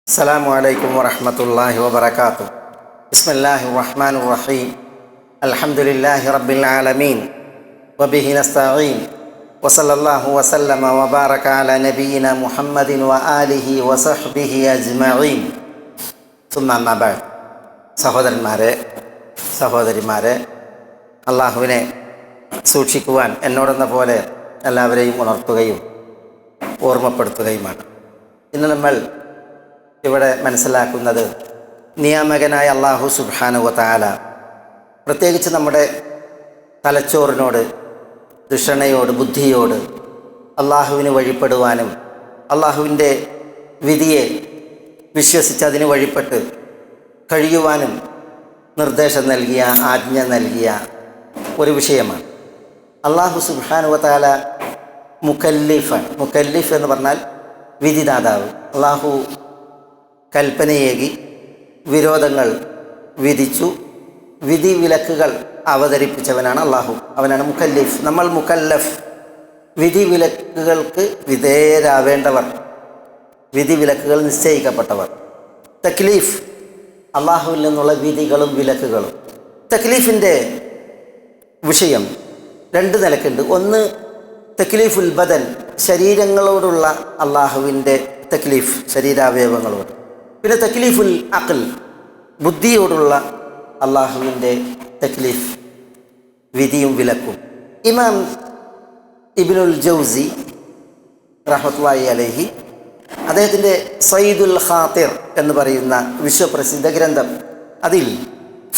Assalamualaikum warahmatullahi wabarakatuh. Bismillahirrahmanirrahim. Alhamdulillahi rabbil alamin. Wa bihi nasta'in. Wa sallallahu wa sallama wa baraka ala nabiyyina Muhammadin wa alihi wa sahbihi ajma'in. Thumma amma ba'd. സഹോദരിമാരെ, അള്ളാഹുവിനെ സൂക്ഷിക്കുവാൻ എന്നോടെന്ന പോലെ എല്ലാവരെയും ഉണർത്തുകയും ഓർമ്മപ്പെടുത്തുകയുമാണ്. ഇന്ന് നമ്മൾ ഇവിടെ മനസ്സിലാക്കുന്നത് നിയാമകനായ അള്ളാഹു സുബ്ഹാനഹു വ തആല പ്രത്യേകിച്ച് നമ്മുടെ തലച്ചോറിനോട്, ദുഷണയോട്, ബുദ്ധിയോട് അള്ളാഹുവിന് വഴിപ്പെടുവാനും അള്ളാഹുവിൻ്റെ വിധിയെ വിശ്വസിച്ച് അതിന് വഴിപ്പെട്ട് കഴിയുവാനും നിർദ്ദേശം നൽകിയ, ആജ്ഞ നൽകിയ ഒരു വിഷയമാണ്. അള്ളാഹു സുബ്ഹാനഹു വ തആല മുക്കല്ലിഫാണ്. മുക്കല്ലിഫ് എന്ന് പറഞ്ഞാൽ വിധിദാതാവ്. അള്ളാഹു കൽപ്പനയേകി വിരോധങ്ങൾ വിധിച്ചു, വിധി വിലക്കുകൾ അവതരിപ്പിച്ചവനാണ് അള്ളാഹു. അവനാണ് മുക്കല്ലിഫ്. നമ്മൾ മുക്കല്ലഫ്, വിധി വിലക്കുകൾക്ക് വിധേയരാവേണ്ടവർ, വിധി വിലക്കുകൾ നിശ്ചയിക്കപ്പെട്ടവർ. തക്ലീഫ്, അള്ളാഹുവിൽ നിന്നുള്ള വിധികളും വിലക്കുകളും. തക്ലീഫിൻ്റെ വിഷയം രണ്ട് നിലക്കുണ്ട്. ഒന്ന് തക്ലീഫുൽ ബദൻ, ശരീരങ്ങളോടുള്ള അള്ളാഹുവിൻ്റെ തക്ലീഫ്, ശരീരാവയവങ്ങളോട്. പിന്നെ തക്ലീഫുൽ അഖൽ, ബുദ്ധിയോടുള്ള അള്ളാഹുവിൻ്റെ തക്ലീഫ്, വിധിയും വിലക്കും. ഇമാം ഇബ്നുൽ ജൗസി റഹ്മത്തുള്ളാഹി അലൈഹി അദ്ദേഹത്തിൻ്റെ സയ്യിദുൽ ഖാതിർ എന്ന് പറയുന്ന വിശ്വപ്രസിദ്ധ ഗ്രന്ഥം, അതിൽ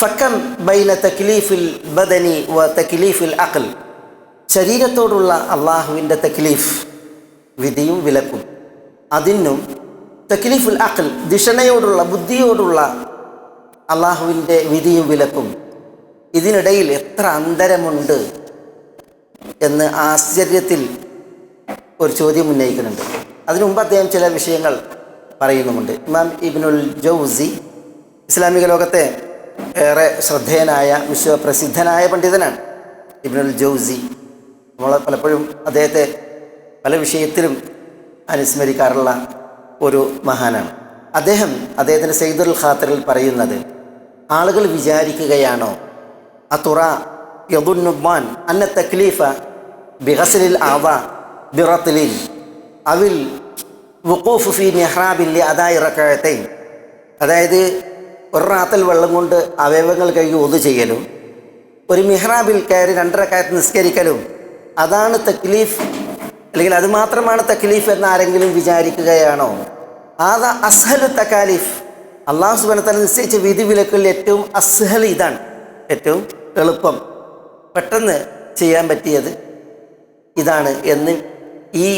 ഫക്കം ബൈന തക്ലീഫിൽ ബദനി വ തക്ലീഫിൽ അഖൽ, ശരീരത്തോടുള്ള അള്ളാഹുവിൻ്റെ തക്ലീഫ്, വിധിയും വിലക്കും, അതിനും തക്ലീഫുൽ അഖൽ, ദിഷണയോടുള്ള, ബുദ്ധിയോടുള്ള അള്ളാഹുവിൻ്റെ വിധിയും വിലക്കും, ഇതിനിടയിൽ എത്ര അന്തരമുണ്ട് എന്ന് ആശ്ചര്യത്തിൽ ഒരു ചോദ്യം ഉന്നയിക്കുന്നുണ്ട്. അതിനു മുമ്പ് അദ്ദേഹം ചില വിഷയങ്ങൾ പറയുന്നുമുണ്ട്. ഇമാം ഇബ്നുൽ ജൗസി ഇസ്ലാമിക ലോകത്തെ ഏറെ ശ്രദ്ധേയനായ, വിശ്വപ്രസിദ്ധനായ പണ്ഡിതനാണ്. ഇബ്നുൽ ജൗസി, നമ്മൾ പലപ്പോഴും അദ്ദേഹത്തെ പല വിഷയത്തിലും അനുസ്മരിക്കാറുള്ള ഒരു മഹാനാണ്. അദ്ദേഹത്തിൻ്റെ സയ്യിദുൽ ഖാതിറിൽ പറയുന്നത്, ആളുകൾ വിചാരിക്കുകയാണോ അതുറ യദുന്നുബാൻ അന്ന തക്ലീഫ ബിഗസ്ലിൽ ആദാ ബിറത്ലിൻ അവിൽ വുഖൂഫ് ഫീ മിഹ്റാബിൽ അദാഇ റകഅത്തൈൻ, അതായത് ഒരു റാത്തൽ വെള്ളം കൊണ്ട് അവയവങ്ങൾ കഴുകി ഒതു ചെയ്യലും ഒരു മിഹ്റാബിൽ കയറി 2 റകഅത്ത് നിസ്കരിക്കലും അതാണ് തക്ലീഫ്, അല്ലെങ്കിൽ അത് മാത്രമാണ് തക്ലീഫ് എന്ന് ആരെങ്കിലും വിചാരിക്കുകയാണോ? ആദാ അസ്ഹലു തകാലിഫ്, അള്ളാഹു സുബ്ഹാനഹു വ തആല നിശ്ചയിച്ച വിധി വിലക്കുകളിൽ ഏറ്റവും അസ്ഹൽ ഇതാണ്, ഏറ്റവും എളുപ്പം, പെട്ടെന്ന് ചെയ്യാൻ പറ്റിയത് ഇതാണ് എന്ന് ഈ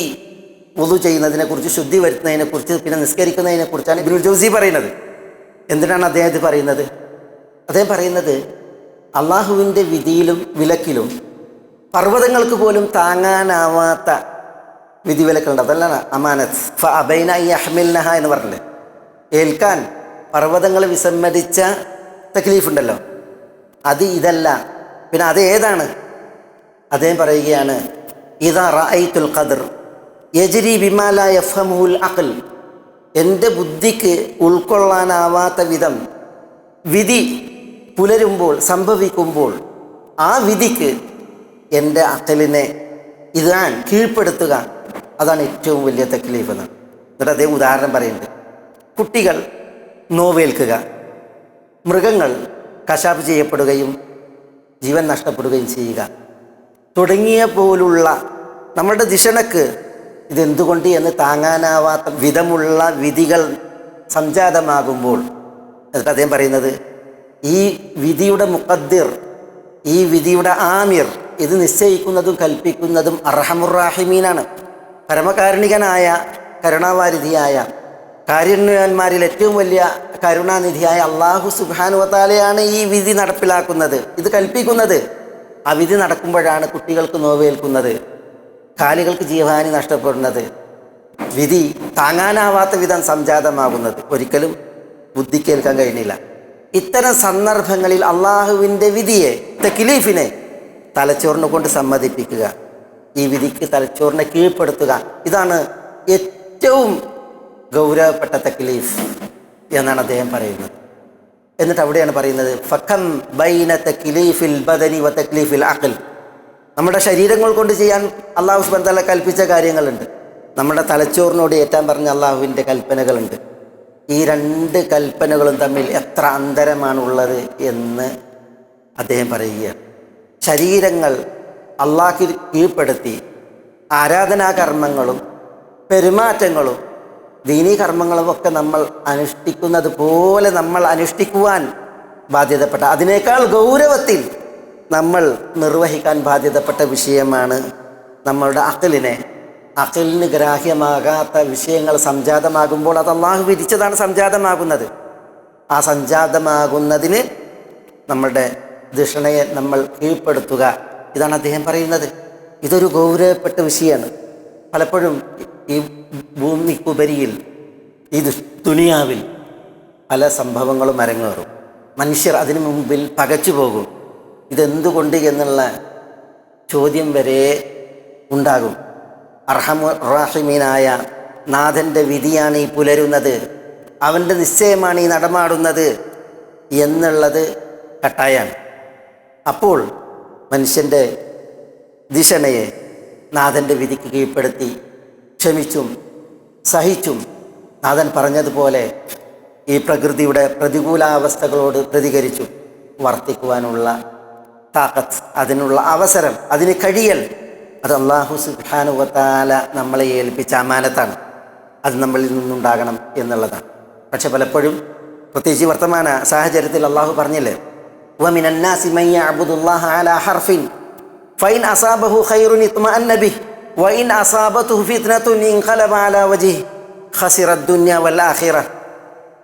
വുളു ചെയ്യുന്നതിനെക്കുറിച്ച്, ശുദ്ധി വരുത്തുന്നതിനെക്കുറിച്ച്, പിന്നെ നിസ്കരിക്കുന്നതിനെക്കുറിച്ചാണ് ഇബ്നുൽ ജൗസി പറയുന്നത്. എന്തിനാണ് അദ്ദേഹം ഇത് പറയുന്നത്? അദ്ദേഹം പറയുന്നത് അള്ളാഹുവിൻ്റെ വിധിയിലും വിലക്കിലും പർവ്വതങ്ങൾക്ക് പോലും താങ്ങാനാവാത്ത വിധിവിലക്കുണ്ട്. അതല്ല അമാനത്ത്, ഫഅബൈന യഹ്മിൽനഹ എന്ന് പറഞ്ഞില്ലേ, ഏൽക്കാൻ പർവ്വതങ്ങൾ വിസമ്മതിച്ച തക്ലീഫ് ഉണ്ടല്ലോ, അത് ഇതല്ല. പിന്നെ അത് ഏതാണ്? അദ്ദേഹം പറയുകയാണ്, ഇദാ റഅയ്തുൽ ഖദർ യജ്രി ബിമാ ലാ യഫ്ഹമുൽ അഖൽ, എൻ്റെ ബുദ്ധിക്ക് ഉൾക്കൊള്ളാനാവാത്ത വിധം വിധി പുലരുമ്പോൾ, സംഭവിക്കുമ്പോൾ, ആ വിധിക്ക് എൻ്റെ അഖലിനെ ഇതാൻ കീഴ്പ്പെടുത്തുക, അതാണ് ഏറ്റവും വലിയ തക്ലീഫ് എന്നാണ്. എന്നിട്ട് അദ്ദേഹം ഉദാഹരണം പറയുന്നുണ്ട്. കുട്ടികൾ നോവേൽക്കുക, മൃഗങ്ങൾ കശാപ്പ് ചെയ്യപ്പെടുകയും ജീവൻ നഷ്ടപ്പെടുകയും ചെയ്യുക തുടങ്ങിയ പോലുള്ള നമ്മുടെ ദിഷണക്ക് ഇതെന്തുകൊണ്ട് എന്ന് താങ്ങാനാവാത്ത വിധമുള്ള വിധികൾ സംജാതമാകുമ്പോൾ, എന്നിട്ട് അദ്ദേഹം പറയുന്നത്, ഈ വിധിയുടെ മുഖദ്ദിർ, ഈ വിധിയുടെ ആമിർ, ഇത് നിശ്ചയിക്കുന്നതും കൽപ്പിക്കുന്നതും അർഹമുർ-റാഹിമീനാണ്, പരമകാരുണികനായ, കരുണാവാരിധിയായ, കാരുണ്യവാന്മാരിൽ ഏറ്റവും വലിയ കരുണാനിധിയായ അള്ളാഹു സുബ്ഹാനഹു വ തആലയാണ് ഈ വിധി നടപ്പിലാക്കുന്നത്, ഇത് കൽപ്പിക്കുന്നത്. ആ വിധി നടക്കുമ്പോഴാണ് കുട്ടികൾക്ക് നോവേൽക്കുന്നത്, കാലികൾക്ക് ജീവഹാനി നഷ്ടപ്പെടുന്നത്, വിധി താങ്ങാനാവാത്ത വിധം സംജാതമാകുന്നത്. ഒരിക്കലും ബുദ്ധിക്കേൽക്കാൻ കഴിയുന്നില്ല. ഇത്തരം സന്ദർഭങ്ങളിൽ അള്ളാഹുവിൻ്റെ വിധിയെ, തക്ലീഫിനെ തലച്ചോറിനെ കൊണ്ട് സമ്മതിപ്പിക്കുക, ഈ വിധിക്ക് തലച്ചോറിനെ കീഴ്പ്പെടുത്തുക, ഇതാണ് ഏറ്റവും ഗൗരവപ്പെട്ട തക്ലീഫ്. എന്നാണ് അദ്ദേഹം പറയുന്നത്. എന്നിട്ട് അവിടെയാണ് പറയുന്നത് ഫകം ബൈന തക്ലീഫിൽ ബദനി വ തക്ലീഫിൽ അഖൽ. നമ്മുടെ ശരീരങ്ങൾ കൊണ്ട് ചെയ്യാൻ അള്ളാഹു സുബ്ഹാനഹു വ തആല കൽപ്പിച്ച കാര്യങ്ങളുണ്ട്, നമ്മുടെ തലച്ചോറിനോട് ഏറ്റാൻ പറഞ്ഞ അള്ളാഹുവിൻ്റെ കൽപ്പനകളുണ്ട്. ഈ രണ്ട് കൽപ്പനകളും തമ്മിൽ എത്ര അന്തരമാണുള്ളത് എന്ന് അദ്ദേഹം പറയുകയാണ്. ശരീരങ്ങൾ അള്ളാഹ്ക്ക് കീഴ്പ്പെടുത്തി ആരാധനാകർമ്മങ്ങളും പെരുമാറ്റങ്ങളും ദീനീ കർമ്മങ്ങളും ഒക്കെ നമ്മൾ അനുഷ്ഠിക്കുന്നത് പോലെ നമ്മൾ അനുഷ്ഠിക്കുവാൻ ബാധ്യതപ്പെട്ട, അതിനേക്കാൾ ഗൗരവത്തിൽ നമ്മൾ നിർവഹിക്കാൻ ബാധ്യതപ്പെട്ട വിഷയമാണ് നമ്മളുടെ അഖലിന് ഗ്രാഹ്യമാകാത്ത വിഷയങ്ങൾ സംജാതമാകുമ്പോൾ അത് അള്ളാഹു വിധിച്ചതാണ് സംജാതമാകുന്നത്. ആ സംജാതമാകുന്നതിന് നമ്മളുടെ ധിഷണയെ നമ്മൾ കീഴ്പ്പെടുത്തുക, ഇതാണ് അദ്ദേഹം പറയുന്നത്. ഇതൊരു ഗൗരവപ്പെട്ട വിഷയമാണ്. പലപ്പോഴും ഈ ഭൂമിക്കുപരിയിൽ ഈ ദുനിയാവിൽ പല സംഭവങ്ങളും അരങ്ങേറും. മനുഷ്യർ അതിനു മുമ്പിൽ പകച്ചു പോകും. ഇതെന്തുകൊണ്ട് എന്നുള്ള ചോദ്യം വരെ ഉണ്ടാകും. അർഹമുർ റഹീമീനായ നാഥൻ്റെ വിധിയാണ് ഈ പുലരുന്നത്, അവൻ്റെ നിശ്ചയമാണ് ഈ നടമാടുന്നത് എന്നുള്ളത് കട്ടായാണ്. അപ്പോൾ മനുഷ്യൻ്റെ ധിഷണയെ നാഥൻ്റെ വിധിക്ക് കീഴ്പ്പെടുത്തി ക്ഷമിച്ചും സഹിച്ചും നാഥൻ പറഞ്ഞതുപോലെ ഈ പ്രകൃതിയുടെ പ്രതികൂലാവസ്ഥകളോട് പ്രതികരിച്ചും വർത്തിക്കുവാനുള്ള താക്കത്ത്, അതിനുള്ള അവസരം, അതിന് കഴിയൽ, അത് അല്ലാഹു സുബ്ഹാനഹു വ തആല നമ്മളെ ഏൽപ്പിച്ച അമാനത്താണ്. അത് നമ്മളിൽ നിന്നുണ്ടാകണം എന്നുള്ളതാണ്. പക്ഷെ പലപ്പോഴും പ്രത്യേകിച്ച് വർത്തമാന സാഹചര്യത്തിൽ അള്ളാഹു പറഞ്ഞില്ലേ, വമിനൻ നാസി മൻ യഅ്ബുദുല്ലാഹ അലാ ഹർഫിൻ ഫൈൻ അസാബഹു ഖൈറുൻ ഇത്മഅന്ന ബിഹി വഇൻ അസാബതുഹു ഫിത്നതുൻ ഇൻഖലബ അലാ വജ്ഹിഹി ഖസിറദ് ദുനിയ വൽ ആഖിറ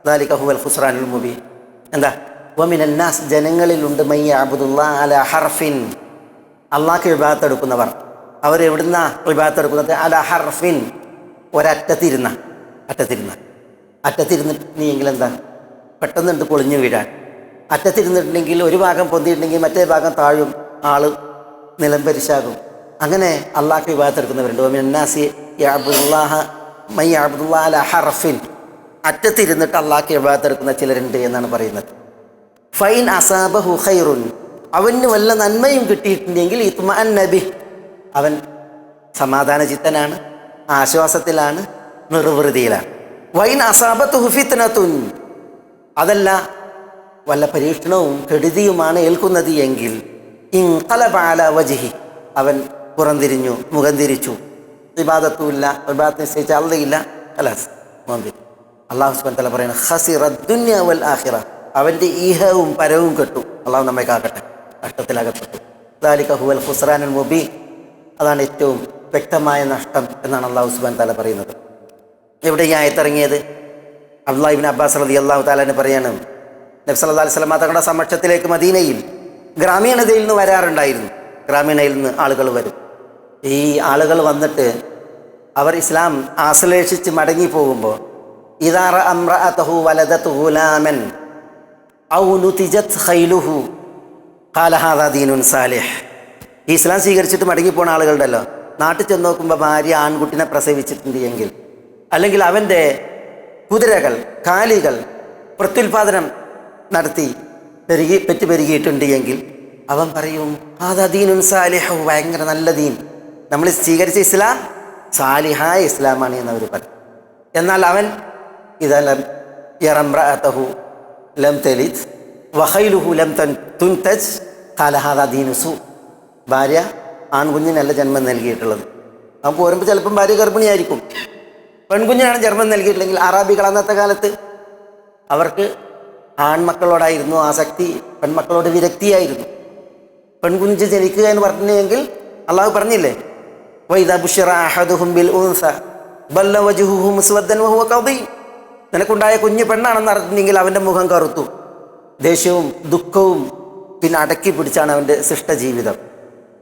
ദാലിക ഹുവൽ ഖുസ്റാനുൽ മുബീൻ. എന്താ? വമിനൻ നാസ്, ജനങ്ങളിലുണ്ട്, മൻ യഅ്ബുദുല്ലാഹ അലാ ഹർഫിൻ, അള്ളാഹ്ക്ക് ഇബാദത്ത് എടുക്കുന്നവർ. അവരെവിടുന്ന ഇബാദത്ത് എടുക്കുന്നത്? അലാ ഹർഫിൻ, അറ്റത്തിരുന്നിട്ടുണ്ടെങ്കിൽ എന്താ? പെട്ടെന്നുണ്ട് പൊളിഞ്ഞു വീഴാൻ. അറ്റത്തിരുന്നിട്ടുണ്ടെങ്കിൽ ഒരു ഭാഗം പൊന്തിയിട്ടുണ്ടെങ്കിൽ മറ്റേ ഭാഗം താഴും, ആള് നിലംപരിശാകും. അങ്ങനെ അള്ളാഹ്ക്ക് ഇബാദത്ത് എടുക്കുന്നവരുണ്ട്. വമിനന്നാസി യഅ്ബുദുല്ലാഹ മൻ യഅ്ബുദുല്ലാഹ അലാ ഹർഫിൻ, അറ്റത്തിരുന്നിട്ട് അള്ളാഹ്ക്ക് ഇബാദത്ത് എടുക്കുന്ന ചിലരുണ്ട് എന്നാണ് പറയുന്നത്. ഫൈൻ അസാബഹു ഖൈറുൻ, അവന് വല്ല നന്മയും കിട്ടിയിട്ടുണ്ടെങ്കിൽ ഇത്മഅന്ന ബിഹി, അവൻ സമാധാനചിത്തനാണ്, ആശ്വാസത്തിലാണ്, നിർവൃതിയിലാണ്. വൈൻ അസാബത്തുഹു ഫിത്നതുൻ, അതല്ല വല്ല പരീക്ഷണവും കെടുതിയുമാണ് ഏൽക്കുന്നത് എങ്കിൽ ഇൻഖലബ അലാ വജ്ഹി, അവൻ പുറംതിരിഞ്ഞു, മുഖം തിരിച്ചു, ഇബാദത്തുമില്ല, ഇബാദത്ത് നിശ്ചയിച്ച അള്ളയില്ല, ഖലാസ് മുഖം തിരിച്ചു. അല്ലാഹു സുബ്ഹാനഹു വ തആല പറയുന്നത് ഖസിറദ് ദുനിയ വൽ ആഖിറ, അവൻ്റെ ഈഹവും പരവും കെട്ടു. അള്ളാഹു നമ്മെ കാക്കട്ടെ, നഷ്ടത്തിലകപ്പെട്ടു. ദാലിക ഹുവൽ ഖുസ്റാനുൽ മുബീൻ, അതാണ് ഏറ്റവും വ്യക്തമായ നഷ്ടം എന്നാണ് അല്ലാഹു സുബ്ഹാനഹു വ തആല പറയുന്നത്. എവിടെ ഈ ആയത്തിറങ്ങിയത്? അബ്ദുല്ലാഹി ഇബ്നു അബ്ബാസ് റളിയല്ലാഹു തആല പറയാണ്, നബി സല്ലല്ലാഹു അലൈഹി വസല്ലം തങ്ങളുടെ സമക്ഷത്തിലേക്ക് മദീനയിൽ ഗ്രാമീണതയിൽ നിന്ന് വരാറുണ്ടായിരുന്നു. ഗ്രാമീണയിൽ നിന്ന് ആളുകൾ വരും. ഈ ആളുകൾ വന്നിട്ട് അവർ ഇസ്ലാം ആശ്ലേഷിച്ച് മടങ്ങിപ്പോകുമ്പോൾ ഇദാ റഅ ഇംറഅതഹു വലദതു ഗുലാമൻ ഔ നുതിജത് ഖൈലുഹു ഖാല ഹാദാ ദീനുൻ സാലിഹ്. ഈ ഇസ്ലാം സ്വീകരിച്ചിട്ട് മടങ്ങിപ്പോണ ആളുകളുണ്ടല്ലോ, നാട്ടിൽ ചെന്ന് നോക്കുമ്പോൾ ഭാര്യ ആൺകുട്ടിനെ പ്രസവിച്ചിട്ടുണ്ട് എങ്കിൽ, അല്ലെങ്കിൽ അവൻ്റെ കുതിരകൾ, കാലികൾ പ്രത്യുൽപാദനം നടത്തി പെറ്റുപെരുകിയിട്ടുണ്ട് എങ്കിൽ അവൻ പറയും ഹാദാ ദീനുൻ സാലിഹ്, ഭയങ്കര നല്ല ദീൻ, നമ്മൾ സ്വീകരിച്ച ഇസ്ലാം സാലിഹായ ഇസ്ലാമാണ് എന്നവർ പറയും. എന്നാൽ അവൻ ഇദലം യറംറഅതഹു ലം തലിദ് വഖൈലുഹു ലം തുൻതജ് ഖാല ഹാദാ ദീനു സൂ, ഭാര്യ ആൺകുഞ്ഞിനല്ല ജന്മം നൽകിയിട്ടുള്ളത്. അവൻ പോരുമ്പോൾ ചിലപ്പം ഭാര്യ ഗർഭിണിയായിരിക്കും, പെൺകുഞ്ഞിനാണ് ജന്മം നൽകിയിട്ടില്ലെങ്കിൽ. അറാബികൾ അന്നത്തെ കാലത്ത് അവർക്ക് ആൺമക്കളോടായിരുന്നു ആസക്തി, പെൺമക്കളോട് വിരക്തിയായിരുന്നു. പെൺകുഞ്ഞ് ജനിക്കുക എന്ന് പറഞ്ഞെങ്കിൽ അള്ളാഹു പറഞ്ഞില്ലേ, വൈദാ ബുശ്ശിറ അഹദുഹും ബിൽ ഉൻസ ബല്ല വജ്ഹുഹു മുസ്വദ്ദൻ വഹുവ കദീം, നിനക്കുണ്ടായ കുഞ്ഞ് പെണ്ണാണെന്ന് അറിഞ്ഞെങ്കിൽ അവൻ്റെ മുഖം കറുത്തു, ദേഷ്യവും ദുഃഖവും പിന്നെ അടക്കി പിടിച്ചാണ് അവൻ്റെ സൃഷ്ടജീവിതം.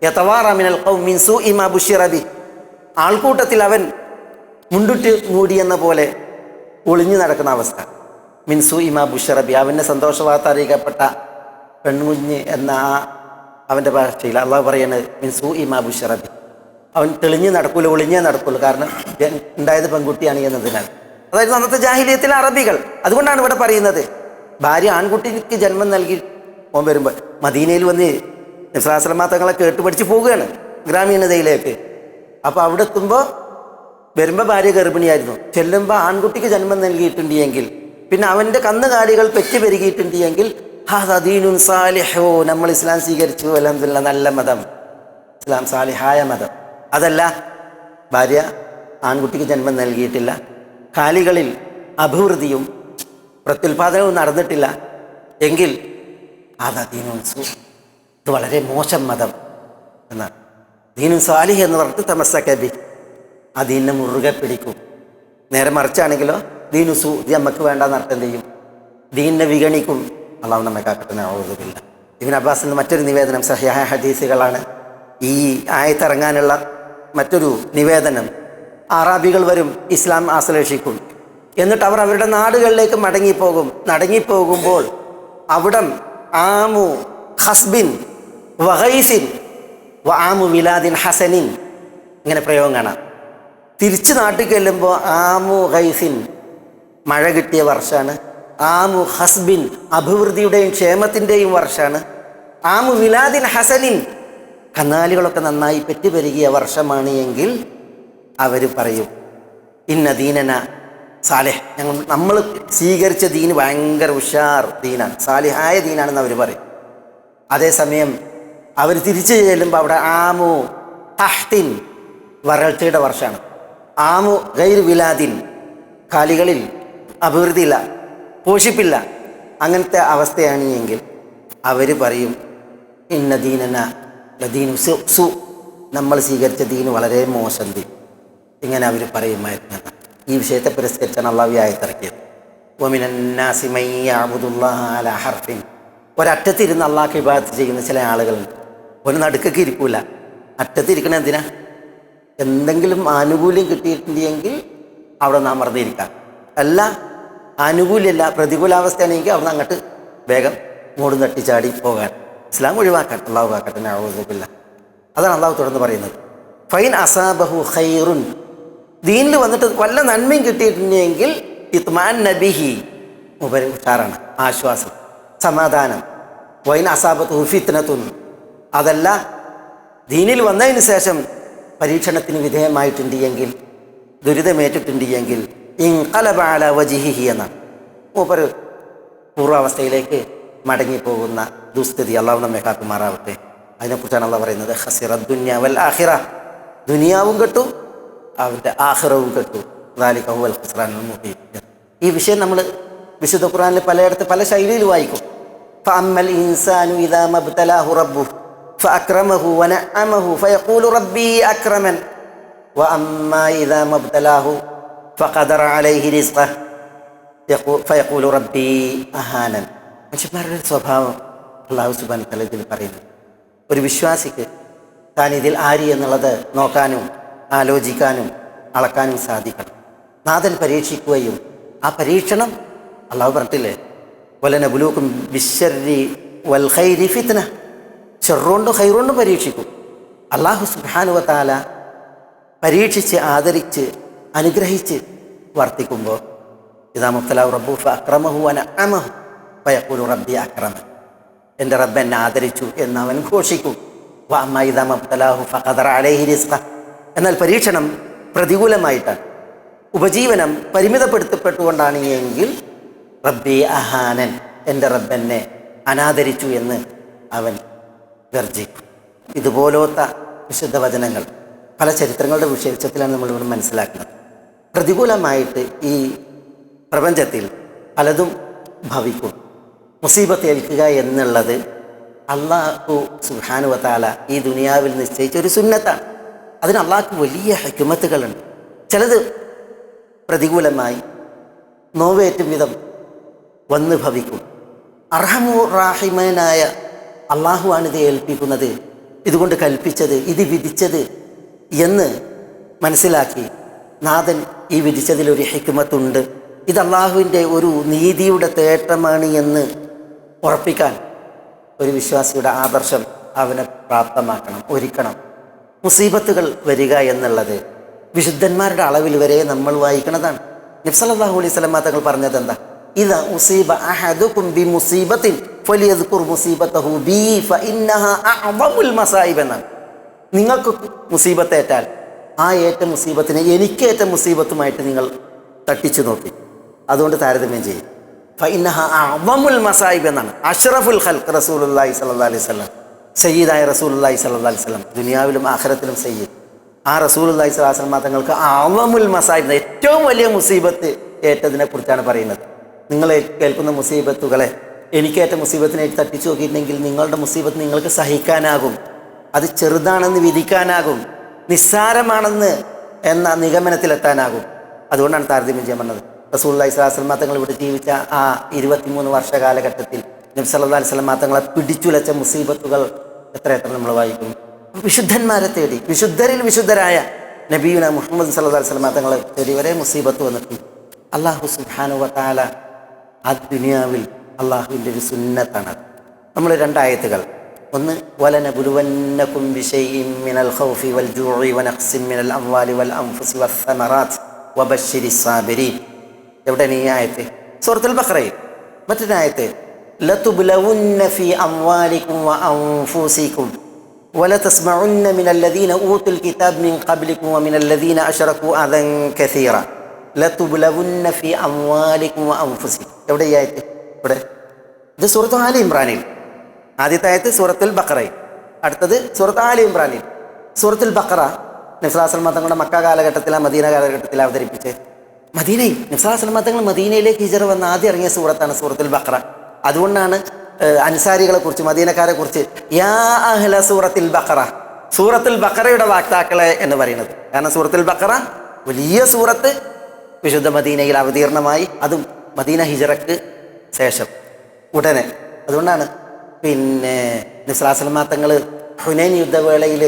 യതവാറ മിനൽ ഖൗമി മിൻ സൂഇ മാ ബുശ്ശിറ ബി, ആൾക്കൂട്ടത്തിൽ അവൻ മുണ്ടുറ്റ് മൂടിയെന്ന പോലെ ഒളിഞ്ഞു നടക്കുന്ന അവസ്ഥ. മിൻ സൂഇ മാ ബുശ്ശിറ ബി, അവൻ്റെ സന്തോഷവാർത്ത അറിയിക്കപ്പെട്ട പെൺകുഞ്ഞ് എന്ന അവൻ്റെ ഭാഷയിൽ അള്ളാഹു പറയുന്നത് മിൻ സൂഇ മാ ബുശ്ശിറ ബി, അവൻ തെളിഞ്ഞ് നടക്കൂല, ഒളിഞ്ഞേ നടക്കുള്ളൂ. കാരണം ഉണ്ടായത് പെൺകുട്ടിയാണ് എന്നതിനാൽ. അതായത് അന്നത്തെ ജാഹിലിയത്തിലെ അറബികൾ. അതുകൊണ്ടാണ് ഇവിടെ പറയുന്നത് ഭാര്യ ആൺകുട്ടിക്ക് ജന്മം നൽകി ഓൻ വരുമ്പോൾ മദീനയിൽ വന്ന് നബി സല്ലല്ലാഹു അലൈഹി വസല്ലം തങ്ങളെ കേട്ട് പഠിച്ച് പോവുകയാണ് ഗ്രാമീണതയിലേക്ക്. അപ്പോൾ അവിടെ എത്തുമ്പോൾ വരുമ്പോൾ ഭാര്യ ഗർഭിണിയായിരുന്നു, ചെല്ലുമ്പോൾ ആൺകുട്ടിക്ക് ജന്മം നൽകിയിട്ടുണ്ട് എങ്കിൽ, പിന്നെ അവൻ്റെ കന്നുകാലികൾ പെറ്റ് പെരുകിയിട്ടുണ്ട് എങ്കിൽ ഹാദാ ദീനുൻ സാലിഹോ, നമ്മൾ ഇസ്ലാം സ്വീകരിച്ചു, അൽഹംദുലില്ലാഹ്, നല്ല മതം, ഇസ്ലാം സാലിഹായ മതം. അതല്ല, ഭാര്യ ആൺകുട്ടിക്ക് ജന്മം നൽകിയിട്ടില്ല, കാലികളിൽ അഭിവൃദ്ധിയും പ്രത്യുൽപാദനവും നടന്നിട്ടില്ല എങ്കിൽ ഹാദാ ദീനുൻ സൂ, ഇത് വളരെ മോശം മതം എന്നാണ്. ദീനുൻ സാലിഹ് എന്ന് പറഞ്ഞിട്ട് തമസ്സക ബി, ആ ദീനിനെ മുറുകെ പിടിക്കും. നേരെ മറിച്ചാണെങ്കിലോ ദീനു സൂ, ഇത് നമുക്ക് വേണ്ടെന്ന് അർത്ഥം ചെയ്യും, ദീനിനെ വിഗണിക്കും. അള്ളാഹു നമ്മെ കാക്കട്ടെ, നഊദുബില്ലാഹ്. ഇബ്നു അബ്ബാസിൽ നിന്ന് മറ്റൊരു നിവേദനം, സഹിഹായ ഹദീസുകളാണ്. ഈ ആയത്തിറങ്ങാനുള്ള മറ്റൊരു നിവേദനം, അറാബികൾ വരും, ഇസ്ലാം ആശ്ലേഷിക്കും, എന്നിട്ട് അവർ അവരുടെ നാടുകളിലേക്ക് മടങ്ങിപ്പോകുമ്പോൾ അവിടം ആമു ഹസ്ബിൻ വഗൈസിൻ വ ആമു വിലാദിൻ ഹസനിൻ, ഇങ്ങനെ പ്രയോഗം കാണാം. തിരിച്ച് നാട്ടിൽ ചെല്ലുമ്പോൾ ആമു ഗൈസിൻ, മഴ കിട്ടിയ വർഷമാണ്. ആമു ഹസ്ബിൻ, അഭിവൃദ്ധിയുടെയും ക്ഷേമത്തിൻ്റെയും വർഷമാണ്. ആമു വിലാദിൻ ഹസനിൻ, കന്നാലികളൊക്കെ നന്നായി പെറ്റുപെരുകിയ വർഷമാണ് എങ്കിൽ അവർ പറയും ഇന്ന ദീനന സാലിഹ്, നമ്മൾ സ്വീകരിച്ച ദീന് ഭയങ്കര ഉഷാർ ദീനാണ്, സാലിഹായ ദീനാണെന്ന് അവർ പറയും. അതേസമയം അവർ തിരിച്ചു ചെല്ലുമ്പോൾ അവിടെ ആമു തഹ്തിൻ, വരൾച്ചയുടെ വർഷമാണ്. ആമു ഗൈർ വിലാദിൻ, കാലികളിൽ അഭിവൃദ്ധിയില്ല, പോഷിപ്പില്ല, അങ്ങനത്തെ അവസ്ഥയാണ് എങ്കിൽ അവർ പറയും ഇന്ന ദീനന ലദീനു സു, നമ്മൾ സ്വീകരിച്ച ദീന് വളരെ മോശം ദീൻ, ഇങ്ങനെ അവർ പറയുമായിരുന്നു. ഈ വിഷയത്തെ പുരസ്കരിച്ചാണ് അള്ളാഹു ഈ ആയത്തിറക്കിയത്. വമിനന്നാസി മൻ യഅ്ബുദുല്ലാഹ അലാ ഹർഫിൻ, ഒരറ്റത്തിരുന്ന് അള്ളാഹ്ക്ക് ഇബാദത്ത് ചെയ്യുന്ന ചില ആളുകളുണ്ട്. ഒരു നടുക്കൊക്കെ ഇരിക്കൂല, അറ്റത്തിരിക്കണ എന്തിനാ? എന്തെങ്കിലും ആനുകൂല്യം കിട്ടിയിട്ടുണ്ടെങ്കിൽ അവിടെ നാം മറന്നിരിക്കാം. അല്ല, ആനുകൂല്യമല്ല, പ്രതികൂലാവസ്ഥയാണെങ്കിൽ അവിടെ നിന്ന് അങ്ങോട്ട് വേഗം മൂടും തട്ടിച്ചാടി പോകാൻ. ഇസ്ലാം ഒഴിവാക്കാൻ അള്ളാഹു കാക്കട്ടെ, നഊദുബില്ലാഹ്. അതാണ് അള്ളാഹു തുടർന്ന് പറയുന്നത്. ഫൈൻ അസാബഹു ഖൈറുൻ, ദീനിൽ വന്നിട്ട് വല്ല നന്മയും കിട്ടിയിട്ടുണ്ടെങ്കിൽ ഇത്മാഅന്ന ബിഹി, ഉഷാറാണ്, ആശ്വാസം, സമാധാനം. വൈൻ അസാബത്തുഹു ഫിത്നത്തുൻ, അതല്ല ദീനിൽ വന്നതിന് ശേഷം പരീക്ഷണത്തിന് വിധേയമായിട്ടുണ്ട് എങ്കിൽ, ദുരിതമേറ്റിട്ടുണ്ട് എങ്കിൽ ഇൻഖലബ അലാ വജ്ഹിഹി എന്നാണ്, മൂപ്പർ പൂർവാവസ്ഥയിലേക്ക് മടങ്ങിപ്പോകുന്ന ദുസ്ഥിതി. അള്ളാഹു നമ്മെ കാക്കുമാറാവട്ടെ. അതിനെക്കുറിച്ചാണ് അള്ളാഹു പറയുന്നത് ഖസിറ ദുനിയ വൽ ആഖിറ, ദുനിയാവും കെട്ടു, അവൻ്റെ ആഖിറവും കെട്ടു, ദാലിക ഹുവൽ ഖുസ്റാനുൽ മുബീൻ. ഈ വിഷയം നമ്മൾ വിശുദ്ധ ഖുർആനിൽ പലയിടത്ത് പല ശൈലിയിൽ വായിക്കും. ഫഅമ്മൽ ഇൻസാനു ഇദാ മബ്തലാഹു റബ്ബുഹു ഫഅക്രമഹു വനഅമഹു ഫയഖൂലു റബ്ബി അക്രമൻ വഅമ്മാ ഇദാ മബ്തലാഹു ഫഖദറ അലൈഹി റിസ്ഖഹു ഫയഖൂലു റബ്ബി അഹാനൻ. മനുഷ്യന്മാരുടെ സ്വഭാവം അല്ലാഹു സുബ്ഹാനഹു വ തആല ഇതിൽ പറയുന്നു. ഒരു വിശ്വാസിക്ക് താൻ ഇതിൽ ആര് എന്നുള്ളത് നോക്കാനും ആലോചിക്കാനും അളക്കാനും സാധിക്കണം. നാഥൻ പരീക്ഷിക്കുകയും ആ പരീക്ഷണം അള്ളാഹു പറഞ്ഞിട്ടില്ലേ, വലനബ്ലൂക്കും ബിശ്ശർരി വൽ ഖൈരി ഫിത്ന, ഷർറുകൊണ്ടും ഖൈറുകൊണ്ടും പരീക്ഷിക്കും. അള്ളാഹു സുബ്ഹാനഹു വ തആല പരീക്ഷിച്ച് ആദരിച്ച് അനുഗ്രഹിച്ച് വർത്തിക്കുമ്പോൾ ഇദാ മുബ്തലാഹു റബ്ബുഹു ഫഅക്രമഹു വനഅമഹു ഫയഖൂലു റബ്ബി അക്രമൻ, എൻ്റെ റബ്ബ് എന്നെ ആദരിച്ചു എന്ന് അവൻ ഘോഷിക്കും. വഅമ്മാ ഇദാ മബ്തലാഹു ഫഖദറ അലൈഹി റിസ്ഖഹു, എന്നാൽ പരീക്ഷണം പ്രതികൂലമായിട്ടാണ്, ഉപജീവനം പരിമിതപ്പെടുത്തപ്പെട്ടുകൊണ്ടാണ് എങ്കിൽ റബ്ബി അഹാനൻ, എൻ്റെ റബ്ബെന്നെ അനാദരിച്ചു എന്ന് അവൻ ഗർജിക്കും. ഇതുപോലത്തെ വിശുദ്ധ വചനങ്ങൾ പല ചരിത്രങ്ങളുടെ വിഷയത്തിലാണ് നമ്മളിവിടെ മനസ്സിലാക്കുന്നത്. പ്രതികൂലമായിട്ട് ഈ പ്രപഞ്ചത്തിൽ പലതും ഭവിക്കും. മുസീബത്ത് ഏൽക്കുക എന്നുള്ളത് അള്ളാഹു സുബ്ഹാനഹു വ തആല ഈ ദുനിയാവിൽ നിശ്ചയിച്ചൊരു സുന്നത്താണ്. അതിന് അള്ളാഹ്ക്ക് വലിയ ഹിക്മത്തുകളുണ്ട്. ചിലത് പ്രതികൂലമായി നോവേറ്റും വിധം വന്ന് ഭവിക്കും. അർഹമുർ റാഹിമനായ അള്ളാഹുവാണ് ഇത് ഏൽപ്പിക്കുന്നത്, ഇതുകൊണ്ട് കൽപ്പിച്ചത്, ഇത് വിധിച്ചത് എന്ന് മനസ്സിലാക്കി നാഥൻ ഈ വിധിച്ചതിലൊരു ഹിക്മത്തുണ്ട്, ഇത് അള്ളാഹുവിൻ്റെ ഒരു നീതിയുടെ തേട്ടമാണ് എന്ന് ഉറപ്പിക്കാൻ ഒരു വിശ്വാസിയുടെ ആദർശം അവനെ പ്രാപ്തമാക്കണം, ഒരുക്കണം. മുസീബത്തുകൾ വരിക എന്നുള്ളത് വിശുദ്ധന്മാരുടെ അളവിൽ വരെ നമ്മൾ വായിക്കുന്നതാണ്. നബി സല്ലല്ലാഹു അലൈഹി വസല്ലം തങ്ങൾ പറഞ്ഞത് എന്താ? ഇദാ ഉസീബ അഹദുകും ബിമുസീബത്തിൻ ഫലിയദ്കുർ മുസീബതഹു ബി ഫഇന്നഹാ അഅ്ദമുൽ മസായിബ് എന്നാണ്. നിങ്ങൾക്ക് മുസീബത്തേറ്റാൽ ആ ഏറ്റ മുസീബത്തിനെ എനിക്കേറ്റ മുസീബത്തുമായിട്ട് നിങ്ങൾ തട്ടിച്ചു നോക്കി, അതുകൊണ്ട് താരതമ്യം ചെയ്യും. ഫഇന്നഹാ അഅ്ദമുൽ മസായിബ് എന്നാണ്. അഷ്റഫുൽ ഖൽഖ് റസൂലുള്ളാഹി സ്വല്ലല്ലാഹു അലൈഹി വസല്ലം, സയ്യിദായ റസൂലുള്ളാഹി സ്വല്ലല്ലാഹു അലൈഹി വസല്ലം, ദുനിയാവിലും ആഖിറത്തിലും സയ്യിദ്. ആ റസൂലുള്ളാഹി സ്വല്ലല്ലാഹു അലൈഹി വസല്ലം തങ്ങൾക്ക് അഅ്ദമുൽ മസായിബ്, ഏറ്റവും വലിയ മുസീബത്ത് ഏറ്റതിനെ കുറിച്ചാണ് പറയുന്നത്. നിങ്ങൾ കേൾക്കുന്ന മുസീബത്തുകളെ എനിക്കേറ്റ മുസീബത്തിനെ തട്ടിച്ചു നോക്കിയിട്ടുണ്ടെങ്കിൽ നിങ്ങളുടെ മുസീബത്ത് നിങ്ങൾക്ക് സഹിക്കാനാകും, അത് ചെറുതാണെന്ന് വിധിക്കാനാകും, നിസ്സാരമാണെന്ന് എന്ന നിഗമനത്തിലെത്താനാകും. അതുകൊണ്ടാണ് താരതമ്യം ചെയ്യാൻ പറഞ്ഞത്. റസൂലുള്ളാഹി സ്വല്ലല്ലാഹു അലൈഹി വസല്ലം തങ്ങൾ ഇവിടെ ജീവിച്ച ആ 23 വർഷ കാലഘട്ടത്തിൽ നബി സല്ലല്ലാഹു അലൈഹി വസല്ലം തങ്ങളെ പിടിച്ചുലച്ച മുസീബത്തുകൾ എത്ര നമ്മൾ വായിക്കും. വിശുദ്ധന്മാരെ തേടി, വിശുദ്ധരിൽ വിശുദ്ധരായ നബിയുന മുഹമ്മദ് സല്ലല്ലാഹു അലൈഹി വസല്ലം തങ്ങളെ തേടി വരെ മുസീബത്ത് വന്നിട്ടുണ്ട്. അല്ലാഹു സുബ്ഹാനഹു വ തആല ആ ദുനിയാവിൽ അള്ളാഹുവിൻ്റെ ഒരു സുന്നത്താണ്. നമ്മൾ 2 ആയത്തുകൾ, ഒന്ന് വലനബുലുവന്നകും ബിശൈഇൻ മിനൽ ഖൗഫി വൽ ജൂഇ വനഖ്സിൻ മിനൽ അംവാലി വൽ അൻഫുസി വസ്സമറാത്ത് വബശ്ശിരിസ് സാബിരീൻ. എവിടെയാണ് ഈ ആയത്ത്? സൂറത്തുൽ ബഖറയിൽ. മറ്റൊരായത്ത് ലതുബ്ലവുന്ന ഫീ അംവാലികും വഅൻഫുസികും വലതസ്മഉന്ന മിനല്ലദീന ഊതുൽ കിതാബ് മിൻ ഖബ്ലികും വമിനല്ലദീന അശ്റകൂ അദൻ കസീറ ലതുബ്ലവുന്ന ഫീ അംവാലികും വഅൻഫുസികും. എവിടെ ഈ ആയത്ത്? ഇവിടെ. ഇത് സൂറത്ത് ആലി ഇമ്രാനിൽ. ആദ്യത്തെ ആയത്ത് സൂറത്തുൽ ബഖറയിൽ, അടുത്തത് സൂറത്ത് ആലി ഇമ്രാനിൽ. സൂറത്തുൽ ബഖറ നബി സല്ലല്ലാഹു അലൈഹി വസല്ലം തങ്ങളുടെ മക്ക കാലഘട്ടത്തിലാണ്, മദീന കാലഘട്ടത്തിൽ അവതരിപ്പിച്ചത്. മദീനയിൽ നബി സല്ലല്ലാഹു അലൈഹി വസല്ലം തങ്ങൾ മദീനയിലേക്ക് ഹിജറ വന്ന ആദ്യം ഇറങ്ങിയ സൂറത്താണ് സൂറത്തുൽ ബഖറ. അതുകൊണ്ടാണ് അൻസാരികളെ കുറിച്ച്, മദീനക്കാരെ കുറിച്ച് യാ അഹ്ല സൂറത്തുൽ ബഖറ, സൂറത്തുൽ ബഖറയുടെ വാക്താക്കളെ എന്ന് പറയുന്നത്. കാരണം സൂറത്തുൽ ബഖറ വലിയ സൂറത്ത് വിശുദ്ധ മദീനയിൽ അവതീർണമായി, അതും മദീന ഹിജറക്ക് ശേഷം ഉടനെ. അതുകൊണ്ടാണ് പിന്നെ നബി സല്ലല്ലാഹു അലൈഹി വസല്ലം തങ്ങൾ ഹുനൈൻ യുദ്ധവേളയിൽ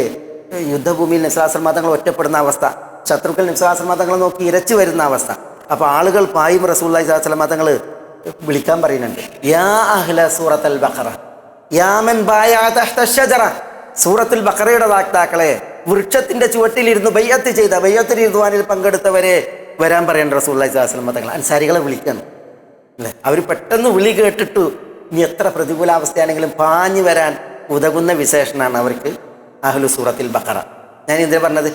യുദ്ധഭൂമിയിൽ നബി സല്ലല്ലാഹു അലൈഹി വസല്ലം തങ്ങൾ ഒറ്റപ്പെടുന്ന അവസ്ഥ, ശത്രുക്കൾ നബി സല്ലല്ലാഹു അലൈഹി വസല്ലം തങ്ങളെ നോക്കി ഇരച്ചു വരുന്ന അവസ്ഥ. അപ്പോൾ ആളുകൾ പായും റസൂലുള്ളാഹി സ്വല്ലല്ലാഹു അലൈഹി വസല്ലം തങ്ങൾ വിളിക്കാൻ പറയുന്നുണ്ട്, യാ അഹ്ല സൂറത്തുൽ ബഖറ യാ മൻ ബായഅ തഹ്ത അഷ്ജറ, സൂറത്തുൽ ബഖറയുടെ വാക്താക്കളെ, വൃക്ഷത്തിന്റെ ചുവട്ടിലിരുന്ന് ബൈഅത്ത് ചെയ്ത, ബൈഅത്തുൽ റിദ്വാനിൽ പങ്കെടുത്തവരെ വരാൻ പറയേണ്ട റസൂലുള്ളാഹി സ്വല്ലല്ലാഹു അലൈഹി വസല്ലം തങ്ങൾ. അൻസാരികളെ വിളിക്കണം അല്ലേ? അവർ പെട്ടെന്ന് വിളി കേട്ടിട്ടു ഇനി എത്ര പ്രതികൂലാവസ്ഥയാണെങ്കിലും പാഞ്ഞു വരാൻ ഉതകുന്ന വിശേഷണമാണ് അവർക്ക് അഹ്ലു സൂറത്തുൽ ബഖറ. ഞാൻ എന്തിനാ പറഞ്ഞത്?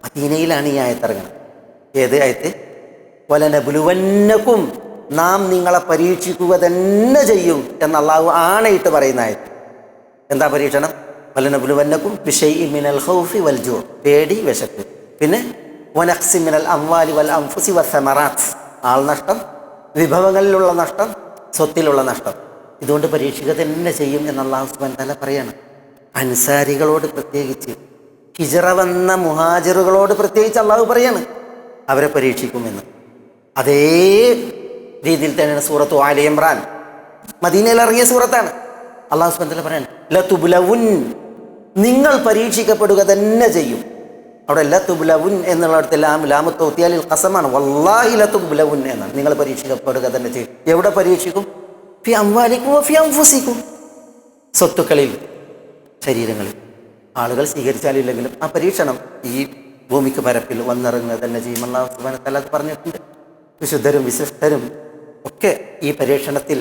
മദീനയിലാണ് ഈ ആയത്തിറങ്ങുന്നത്. ഏത് ആയത്ത്? വലനബുലുവന്നകും, നാം നിങ്ങളെ പരീക്ഷിക്കുക തന്നെ ചെയ്യും എന്ന് അള്ളാഹു ആണയിട്ട് പറയുന്ന ആയത്ത്. എന്താ പരീക്ഷണം? വലനബുലുവന്നകും ബിശൈഇൻ മിനൽ ഖൗഫി വൽ ജൂ, പേടി, വിശപ്പ്. പിന്നെ വനഖ്സിൻ മിനൽ അംവാലി വൽ അൻഫുസി വസ്സമറാത്ത്, ആൾ നഷ്ടം, വിഭവങ്ങളിലുള്ള നഷ്ടം, സ്വത്തിലുള്ള നഷ്ടം. ഇതുകൊണ്ട് പരീക്ഷിക്കുക തന്നെ ചെയ്യും എന്ന് അല്ലാഹു സുബ്ഹാനഹു വ തആല പറയാണ്. അൻസാരികളോട് പ്രത്യേകിച്ച്, ഹിജറ വന്ന മുഹാജിറുകളോട് പ്രത്യേകിച്ച് അള്ളാഹു പറയാണ് അവരെ പരീക്ഷിക്കുമെന്ന്. അതേ രീതിയിൽ തന്നെയാണ് സൂറത്തു ആലി ഇമ്രാൻ, മദീനയിൽ ഇറങ്ങിയ സൂറത്താണ്. അള്ളാഹു സുബ്ഹാനഹു വ തആല പറയാണ് ലതുബ്ലവുൻ, നിങ്ങൾ പരീക്ഷിക്കപ്പെടുക തന്നെ ചെയ്യും. അവിടെ ലതുബ്ലവുൻ എന്നുള്ളിടത്ത് ലാമു തൗതിയാലിൽ ഖസമാണ്, വല്ലാഹി ലതുബ്ലവുൻ എന്നാണ്. നിങ്ങൾ പരീക്ഷിക്കപ്പെടുക തന്നെ ചെയ്യും. എവിടെ പരീക്ഷിക്കും? ഫി അംവാലിക്കും ഫി അൻഫുസിക്കും, സ്വത്തുക്കളിൽ, ശരീരങ്ങളിൽ. ആളുകൾ സ്വീകരിച്ചാലില്ലെങ്കിലും ആ പരീക്ഷണം ഈ ഭൂമിക്ക് പരപ്പിൽ വന്നിറങ്ങുക തന്നെ ചെയ്യും. അല്ലാഹു സുബ്ഹാനഹു വ തആല അത് പറഞ്ഞിട്ടുണ്ട്. വിശുദ്ധരും വിശിഷ്ടരും ഒക്കെ ഈ പരീക്ഷണത്തിൽ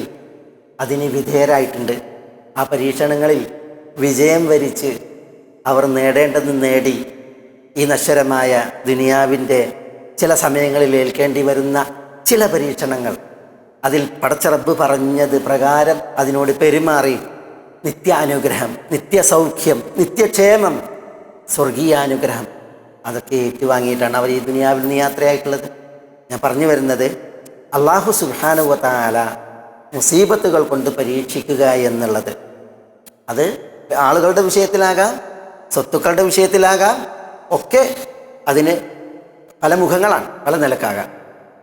അതിന് വിധേയരായിട്ടുണ്ട്. ആ പരീക്ഷണങ്ങളിൽ വിജയം വരിച്ച് അവർ നേടേണ്ടത് നേടി. ഈ നശ്വരമായ ദുനിയാവിൻ്റെ ചില സമയങ്ങളിൽ ഏൽക്കേണ്ടി വരുന്ന ചില പരീക്ഷണങ്ങൾ, അതിൽ പടച്ച റബ്ബ് പറഞ്ഞത് പ്രകാരം അതിനോട് പെരുമാറി നിത്യാനുഗ്രഹം, നിത്യസൗഖ്യം, നിത്യക്ഷേമം, സ്വർഗീയാനുഗ്രഹം അതൊക്കെ ഏറ്റുവാങ്ങിയിട്ടാണ് അവർ ഈ ദുനിയാവിൽ നിന്ന് യാത്രയായിട്ടുള്ളത്. ഞാൻ പറഞ്ഞു വരുന്നത്, അല്ലാഹു സുബ്ഹാനഹു വ തആല മുസീബത്തുകൾ കൊണ്ട് പരീക്ഷിക്കുക എന്നുള്ളത് അത് ആളുകളുടെ വിഷയത്തിലാകാം, സ്വത്തുക്കളുടെ വിഷയത്തിലാകാം, ഒക്കെ അതിന് പല മുഖങ്ങളാണ്, പല നിലക്കാകാം.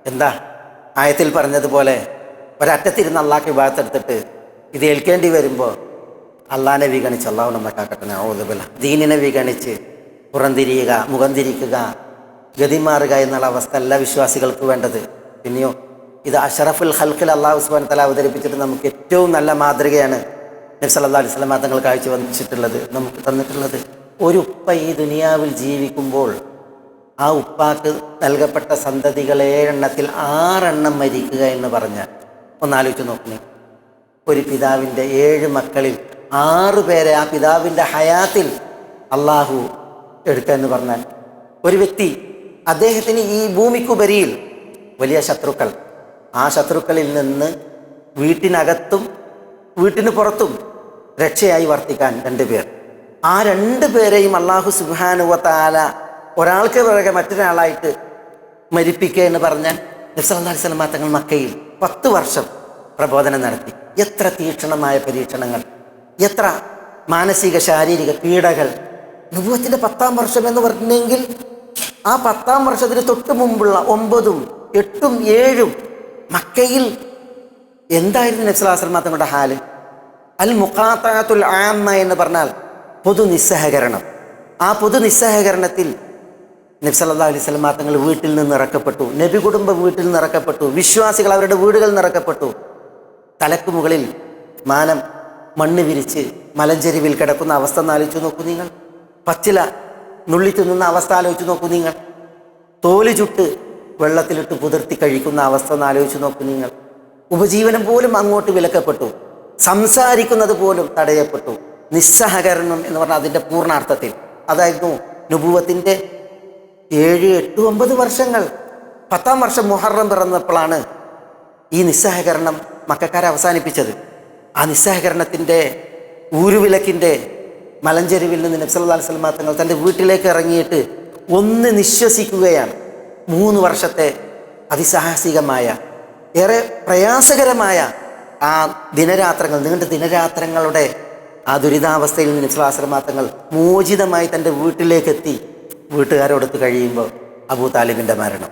എന്താ ആയത്തിൽ പറഞ്ഞതുപോലെ ഒരറ്റത്തിരുന്ന് അള്ളാഹ്ക്ക് ഇബാദത്തെടുത്തിട്ട് ഇത് ഏൽക്കേണ്ടി വരുമ്പോൾ അള്ളാഹിനെ വിഗണിച്ച്, അള്ളാഹു നമ്മെ കാക്കട്ടെ, ഔദുബില്ലാ, ദീനിനെ വിഗണിച്ച് പുറംതിരിയുക, മുഖം തിരിക്കുക, ഗതിമാറുക എന്നുള്ള അവസ്ഥ അല്ല വിശ്വാസികൾക്ക് വേണ്ടത്. പിന്നെയോ ഇത് അഷ്റഫുൽ ഖൽഖിൽ അല്ലാഹു സുബ്ഹാനഹു വ തആല അവതരിപ്പിച്ചിട്ട് നമുക്ക് ഏറ്റവും നല്ല മാതൃകയാണ് നബി സല്ലല്ലാഹു അലൈഹി വസല്ലം തങ്ങൾ കാഴ്ചവെച്ചിട്ടുള്ളത്, നമുക്ക് തന്നിട്ടുള്ളത്. ഒരു ഉപ്പ ഈ ദുനിയാവിൽ ജീവിക്കുമ്പോൾ ആ ഉപ്പാക്ക് നൽകപ്പെട്ട സന്തതികൾ 7 എണ്ണത്തിൽ 6 എണ്ണം മരിക്കുക എന്ന് പറഞ്ഞാൽ ഒന്നാലോചിച്ച് നോക്കണേ. ഒരു പിതാവിൻ്റെ 7 മക്കളിൽ 6 പേരെ ആ പിതാവിൻ്റെ ഹയാത്തിൽ അള്ളാഹു എടുക്കുക എന്ന് പറഞ്ഞാൽ, ഒരു വ്യക്തി അദ്ദേഹത്തിന് ഈ ഭൂമിക്കുപരിയിൽ വലിയ ശത്രുക്കൾ, ആ ശത്രുക്കളിൽ നിന്ന് വീട്ടിനകത്തും വീട്ടിന് പുറത്തും രക്ഷയായി വർത്തിക്കാൻ 2 പേർ, ആ 2 പേരെയും അള്ളാഹു സുബ്ഹാനഹു വ തആല ഒരാൾക്ക് പിറകെ മറ്റൊരാളായിട്ട് മരിപ്പിക്കുക എന്ന് പറഞ്ഞാൽ നബി സല്ലല്ലാഹു അലൈഹി വസല്ലം തങ്ങൾ മക്കയിൽ 10 വർഷം പ്രബോധനം നടത്തി. എത്ര തീക്ഷണമായ പരീക്ഷണങ്ങൾ, എത്ര മാനസിക ശാരീരിക പീഡകൾ. നുബുവത്തിൻ്റെ 10-ാം വർഷം എന്ന് പറഞ്ഞെങ്കിൽ ആ 10-ാം വർഷത്തിന് തൊട്ട് മുമ്പുള്ള 9ഉം 8ഉം 7ഉം മക്കയിൽ എന്തായിരുന്നു നബി സല്ലല്ലാഹു അലൈഹി വസല്ലം തങ്ങളുടെ ഹാല്? അൽ മുഖാത്തഅത്തുൽ ആമ്മ എന്ന് പറഞ്ഞാൽ പൊതു നിസ്സഹകരണം. ആ പൊതു നിസ്സഹകരണത്തിൽ നബി സല്ലല്ലാഹു അലൈഹി വസല്ലം തങ്ങൾ വീട്ടിൽ നിന്ന് ഇറക്കപ്പെട്ടു, നബി കുടുംബം വീട്ടിൽ നിന്ന് ഇറക്കപ്പെട്ടു, വിശ്വാസികൾ അവരുടെ വീടുകളിൽ നിന്ന് ഇറക്കപ്പെട്ടു. തലക്ക് മുകളിൽ മാനം മണ്ണ് വിരിച്ച് മലഞ്ചെരിവിൽ കിടക്കുന്ന അവസ്ഥ ഒന്ന് ആലോചിച്ച് നോക്കൂ നിങ്ങൾ. പച്ചില നുള്ളി തിന്നുന്ന അവസ്ഥ ആലോചിച്ച് നോക്കൂ നിങ്ങൾ. തോല് ചുട്ട് വെള്ളത്തിലിട്ട് പുതിർത്തി കഴിക്കുന്ന അവസ്ഥ ഒന്ന് ആലോചിച്ച് നോക്കൂ നിങ്ങൾ. ഉപജീവനം പോലും അങ്ങോട്ട് വിലക്കപ്പെട്ടു, സംസാരിക്കുന്നത് പോലും തടയപ്പെട്ടു. നിസ്സഹകരണം എന്ന് പറഞ്ഞാൽ അതിൻ്റെ പൂർണ്ണാർത്ഥത്തിൽ അതായിരുന്നു നുബുവത്തിൻ്റെ 7, 8, 9 വർഷങ്ങൾ. 10-ാം വർഷം മുഹറം പിറന്നപ്പോഴാണ് ഈ നിസ്സഹകരണം മക്കക്കാരെ അവസാനിപ്പിച്ചത്. ആ നിസ്സഹകരണത്തിൻ്റെ ഊരുവിലക്കിൻ്റെ മലഞ്ചെരുവിൽ നിന്ന് നബി സല്ലല്ലാഹു അലൈഹി വസല്ലം തങ്ങൾ തൻ്റെ വീട്ടിലേക്ക് ഇറങ്ങിയിട്ട് ഒന്ന് നിശ്വസിക്കുകയാണ്. 3 വർഷത്തെ അതിസാഹസികമായ ഏറെ പ്രയാസകരമായ ആ ദിനരാത്രങ്ങൾ, നീണ്ട ദിനരാത്രങ്ങളുടെ ആ ദുരിതാവസ്ഥയിൽ നിന്ന് നബി സല്ലല്ലാഹു അലൈഹി വസല്ലം തങ്ങൾ മോചിതമായി തൻ്റെ വീട്ടിലേക്കെത്തി. വീട്ടുകാരോടൊത്ത് കഴിയുമ്പോൾ അബൂ താലിബിൻ്റെ മരണം.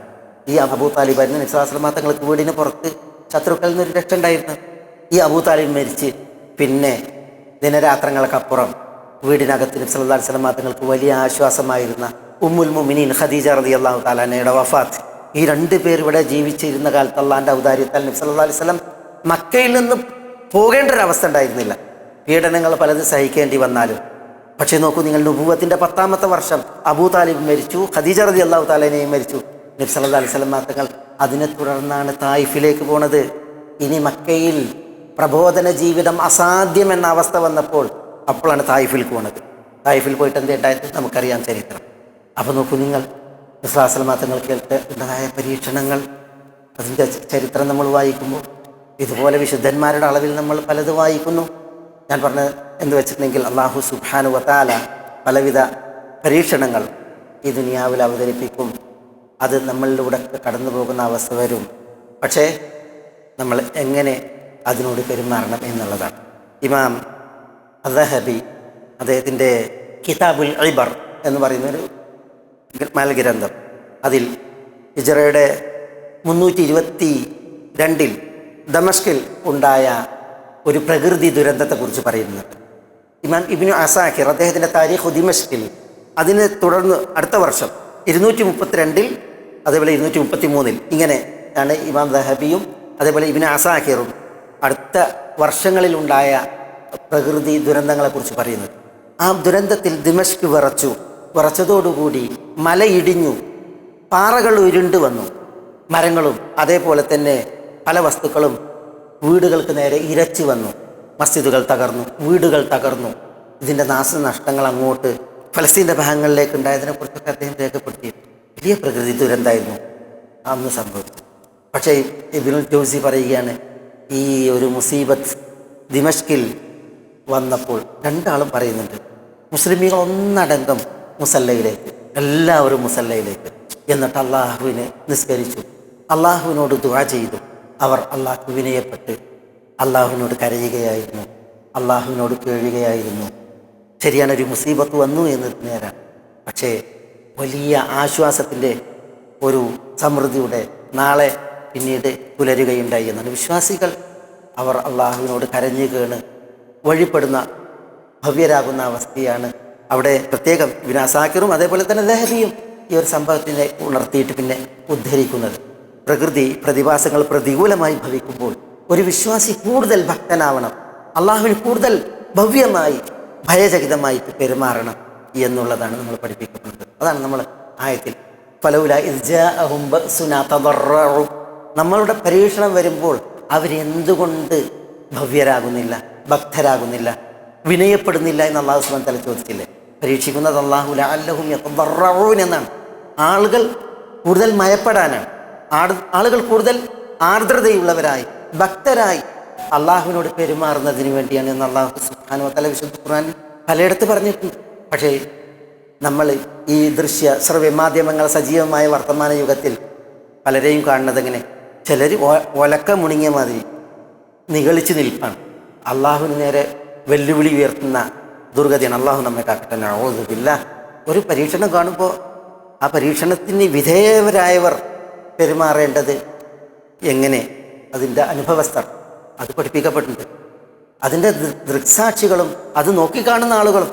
ഈ അബൂ താലിബായിരുന്നു നബി സല്ലല്ലാഹു അലൈഹി വസല്ലം തങ്ങൾക്ക് വീടിന് പുറത്ത് ശത്രുക്കളിൽ നിന്നൊരു രക്ഷ ഉണ്ടായിരുന്നു. ഈ അബൂ താലിബ് മരിച്ച് പിന്നെ ദിനരാത്രങ്ങൾക്കപ്പുറം വീടിനകത്ത് നബി സല്ലല്ലാഹു അലൈഹി വസല്ലം തങ്ങൾക്ക് വലിയ ആശ്വാസമായിരുന്ന ഉമ്മുൽ മുഅ്മിനീൻ ഖദീജ റളിയല്ലാഹു തആല അൻഹയുടെ വഫാത്ത്. ഈ 2 പേർ ഇവിടെ ജീവിച്ചിരുന്ന കാലത്ത് അള്ളാഹിൻ്റെ ഔദാര്യത്താൽ നബി സല്ലല്ലാഹു അലൈഹി വസല്ലം മക്കയിൽ നിന്ന് പോകേണ്ട ഒരവസ്ഥ ഉണ്ടായിരുന്നില്ല. പീഡനങ്ങൾ പലതും സഹിക്കേണ്ടി വന്നാലും. പക്ഷേ നോക്കൂ നിങ്ങൾ, നുബുവത്തിൻ്റെ 10-ാമത്തെ വർഷം അബൂ താലിബ് മരിച്ചു, ഖദീജ റളിയല്ലാഹു തആല അൻഹയും മരിച്ചു. നബി സല്ലല്ലാഹു അലൈഹി വസല്ലം തങ്ങൾ അതിനെ തുടർന്നാണ് തായിഫിലേക്ക് പോണത്. ഇനി മക്കയിൽ പ്രബോധന ജീവിതം അസാധ്യം എന്ന അവസ്ഥ വന്നപ്പോൾ അപ്പോഴാണ് തായിഫിലേക്ക് പോണത്. തായിഫിൽ പോയിട്ട് എന്തുണ്ടായത് നമുക്കറിയാം ചരിത്രം. അപ്പോൾ നോക്കൂ നിങ്ങൾ, നബി സല്ലല്ലാഹു അലൈഹി വസല്ലം തങ്ങൾ കേട്ടതായ പരീക്ഷണങ്ങൾ, അതിൻ്റെ ചരിത്രം നമ്മൾ വായിക്കുമ്പോൾ ഇതുപോലെ വിശുദ്ധന്മാരുടെ അളവിൽ നമ്മൾ പലത് വായിക്കുന്നു. ഞാൻ പറഞ്ഞത് എന്ന് വെച്ചിട്ടുണ്ടെങ്കിൽ അല്ലാഹു സുബ്ഹാനഹു വ തആല പലവിധ പരീക്ഷണങ്ങൾ ഈ ദുനിയാവിൽ അവതരിപ്പിക്കും. അത് നമ്മളിലൂടെ കടന്നു പോകുന്ന അവസ്ഥ വരും. പക്ഷേ നമ്മൾ എങ്ങനെ അതിനോട് പെരുമാറണം എന്നുള്ളതാണ്. ഇമാം അദ്ദഹബി അദ്ദേഹത്തിൻ്റെ കിതാബുൽ ഇബർ എന്ന് പറയുന്നൊരു ഗ്രന്ഥം, അതിൽ ഹിജ്റയുടെ 322 ദമസ്കിൽ ഉണ്ടായ ഒരു പ്രകൃതി ദുരന്തത്തെക്കുറിച്ച് പറയുന്നുണ്ട്. ഇമാം ഇബ്നു അസാക്കിർ അദ്ദേഹത്തിൻ്റെ താരീഖ് ദിമഷ്കിൽ അതിനെ തുടർന്ന് അടുത്ത വർഷം 232 അതേപോലെ 233 ഇങ്ങനെ ആണ് ഇമാം ദഹബിയും അതേപോലെ ഇബ്നു അസാക്കിറും അടുത്ത വർഷങ്ങളിലുണ്ടായ പ്രകൃതി ദുരന്തങ്ങളെക്കുറിച്ച് പറയുന്നത്. ആ ദുരന്തത്തിൽ ദിമഷ്ക് വിറച്ചതോടുകൂടി മലയിടിഞ്ഞു, പാറകൾ ഉരുണ്ടു വന്നു, മരങ്ങളും അതേപോലെ തന്നെ പല വസ്തുക്കളും വീടുകൾക്ക് നേരെ ഇരച്ചു വന്നു. മസ്ജിദുകൾ തകർന്നു, വീടുകൾ തകർന്നു. ഇതിൻ്റെ നാശനഷ്ടങ്ങൾ അങ്ങോട്ട് ഫലസ്തീൻ്റെ ഭാഗങ്ങളിലേക്ക് ഉണ്ടായതിനെക്കുറിച്ചൊക്കെ അദ്ദേഹം രേഖപ്പെടുത്തി. വലിയ പ്രകൃതി ദുരന്തമായിരുന്നു അന്ന് സംഭവിച്ചു. പക്ഷേ ഇബ്നുൽ ജൗസി പറയുകയാണ്, ഈ ഒരു മുസീബത്ത് ദിമഷ്കിൽ വന്നപ്പോൾ 2 ആളും പറയുന്നുണ്ട്, മുസ്ലിമീങ്ങൾ ഒന്നടങ്കം മുസല്ലയിലേക്ക്, എല്ലാവരും മുസല്ലയിലേക്ക്, എന്നിട്ട് അള്ളാഹുവിനെ നിസ്കരിച്ചു, അള്ളാഹുവിനോട് ദുആ ചെയ്തു. അവർ അള്ളാഹു വിനയപ്പെട്ട് അള്ളാഹുവിനോട് കരയുകയായിരുന്നു, അള്ളാഹുവിനോട് കേഴുകയായിരുന്നു. ശരിയാണ്, ഒരു മുസീബത്ത് വന്നു എന്ന് നേരാണ്. പക്ഷേ വലിയ ആശ്വാസത്തിൻ്റെ ഒരു സമൃദ്ധിയുടെ നാളെ പിന്നീട് പുലരുകയുണ്ടായി എന്നാണ്. വിശ്വാസികൾ അവർ അള്ളാഹുവിനോട് കരഞ്ഞു കേണ് വഴിപ്പെടുന്ന ഭവ്യരാകുന്ന അവസ്ഥയാണ് അവിടെ. പ്രത്യേകം ഇബ്നു അസാക്കിറും അതേപോലെ തന്നെ ദഹബിയും ഈ ഒരു സംഭവത്തിനെ ഉണർത്തിയിട്ട് പിന്നെ ഉദ്ധരിക്കുന്നത്, പ്രകൃതി പ്രതിഭാസങ്ങൾ പ്രതികൂലമായി ഭവിക്കുമ്പോൾ ഒരു വിശ്വാസി കൂടുതൽ ഭക്തനാവണം, അള്ളാഹുവിന് കൂടുതൽ ഭവ്യമായി ഭയചകിതമായി പെരുമാറണം എന്നുള്ളതാണ് നമ്മൾ പഠിപ്പിക്കുന്നത്. അതാണ് നമ്മൾ ആയത്തിൽ ഫലൗലാ ഇദ് ജാഅഹും ബഅ്സുനാ തദറഉ. നമ്മളുടെ പരീക്ഷണം വരുമ്പോൾ അവരെന്തുകൊണ്ട് ഭവ്യരാകുന്നില്ല, ഭക്തരാകുന്നില്ല, വിനയപ്പെടുന്നില്ല എന്ന് അല്ലാഹു സുബ്ഹാനഹു വ തആല ചോദിച്ചില്ലേ? പരീക്ഷിക്കുന്നത് അല്ലാഹു ലഅല്ലഹും യതദറഊൻ എന്നാണ്. ആളുകൾ കൂടുതൽ മയപ്പെടാനാണ്, ആളുകൾ കൂടുതൽ ആർദ്രതയുള്ളവരായി ഭക്തരായി അള്ളാഹുവിനോട് പെരുമാറുന്നതിന് വേണ്ടിയാണ് എന്ന് അല്ലാഹു സുബ്ഹാനഹു വ തആല വിശുദ്ധ ഖുർആനിൽ പലയിടത്ത് പറഞ്ഞിട്ടുണ്ട്. പക്ഷേ നമ്മൾ ഈ ദൃശ്യ ശ്രവ്യ മാധ്യമങ്ങൾ സജീവമായ വർത്തമാന യുഗത്തിൽ പലരെയും കാണുന്നത് എങ്ങനെ? ചിലർ ഒലക്ക മുണിങ്ങിയ മാതിരി നിഗളിച്ച് നിൽപ്പാണ്. അള്ളാഹുവിന് നേരെ വെല്ലുവിളി ഉയർത്തുന്ന ദുർഗതിയാണ്. അള്ളാഹു നമ്മെ കാക്കട്ടെ. നഊദു ബില്ലാഹ്. ഒരു പരീക്ഷണം കാണുമ്പോൾ ആ പരീക്ഷണത്തിന് വിധേയരായവർ പെരുമാറേണ്ടത് എങ്ങനെ, അതിൻ്റെ അനുഭവസ്ഥർ അത് പഠിപ്പിക്കപ്പെട്ടിട്ടുണ്ട്. അതിൻ്റെ ദൃക്സാക്ഷികളും അത് നോക്കിക്കാണുന്ന ആളുകളും.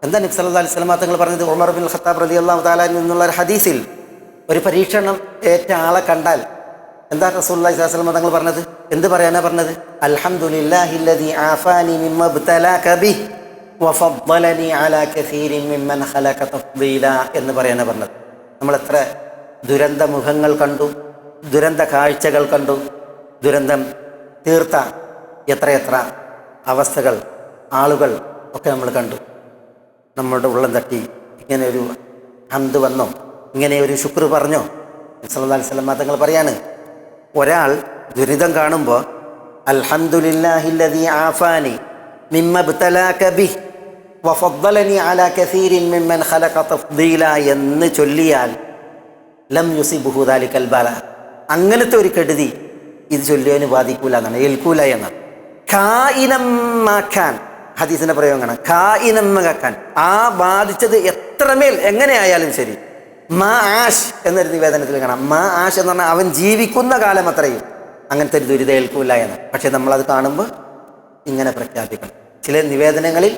എന്താ നബി സല്ലല്ലാഹു അലൈഹി വസല്ലം തങ്ങൾ പറഞ്ഞത്? ഉമർ ബിൻ ഖത്താബ് റളിയല്ലാഹു തആല എന്നുള്ള ഒരു ഹദീസിൽ ഒരു പരീക്ഷണം ഏറ്റ ആളെ കണ്ടാൽ എന്താ റസൂലുള്ളാഹി സ്വല്ലല്ലാഹു അലൈഹി വസല്ലം തങ്ങൾ പറഞ്ഞത്? എന്ത് പറയാനാ പറഞ്ഞത്? അൽഹംദുലില്ലാഹില്ലദീ ആഫാനി മിമ്മ ഇബ്തലാക ബിഹി വഫദ്ദലനി അലാ കസീരിൻ മിമ്മൻ ഖലഖ തഫ്ദീല എന്ന് പറയാനാ പറഞ്ഞത്. നമ്മൾ എത്ര ദുരന്ത മുഖങ്ങൾ കണ്ടു, ദുരന്ത കാഴ്ചകൾ കണ്ടു, ദുരന്തം തീർത്ത എത്രയെത്ര അവസ്ഥകൾ, ആളുകൾ ഒക്കെ നമ്മൾ കണ്ടു. നമ്മളുടെ ഉള്ളം തട്ടി ഇങ്ങനെ ഒരു ഹംദ് വന്നോ, ഇങ്ങനെ ഒരു ശുക്ർ പറഞ്ഞോ? സല്ലല്ലാഹു അലൈഹി വസല്ലം തങ്ങൾ പറയാണ്, ഒരാൾ ദുരിതം കാണുമ്പോൾ അൽഹംദുലില്ലാഹില്ലദീ ആഫാനി മിമ്മ ഇബ്തലാക ബിഹി വഫദ്ദലനി അലാ കസീരിൻ മിമ്മൻ ഖലഖ തഫ്ദീല എന്ന് ചൊല്ലിയാൽ ലം യുസിബുഹു ദാലികൽ ബല. അങ്ങനത്തെ ഒരു കെടുതി ഇത് ചൊല്ലിയവന് ബാധിക്കൂല എന്നാണ്, ഏൽക്കൂല എന്നാണ്. ഖായിനം മാഖാൻ, ഹദീസിന്റെ പ്രയോഗമാണ്. ഖായിനം മാഖാൻ, ആ ബാധിച്ചത് എത്രമേൽ എങ്ങനെ ആയാലും ശരി. മാ ആഷ് എന്നൊരു നിവേദനത്തിൽ കാണാം. മാ ആഷ് എന്ന് പറഞ്ഞാൽ അവൻ ജീവിക്കുന്ന കാലം അത്രയും അങ്ങനത്തെ ഒരു ദുരിതം ഏൽക്കൂല എന്ന്. പക്ഷെ നമ്മളത് കാണുമ്പോൾ ഇങ്ങനെ പ്രഖ്യാപിക്കണം. ചില നിവേദനങ്ങളിൽ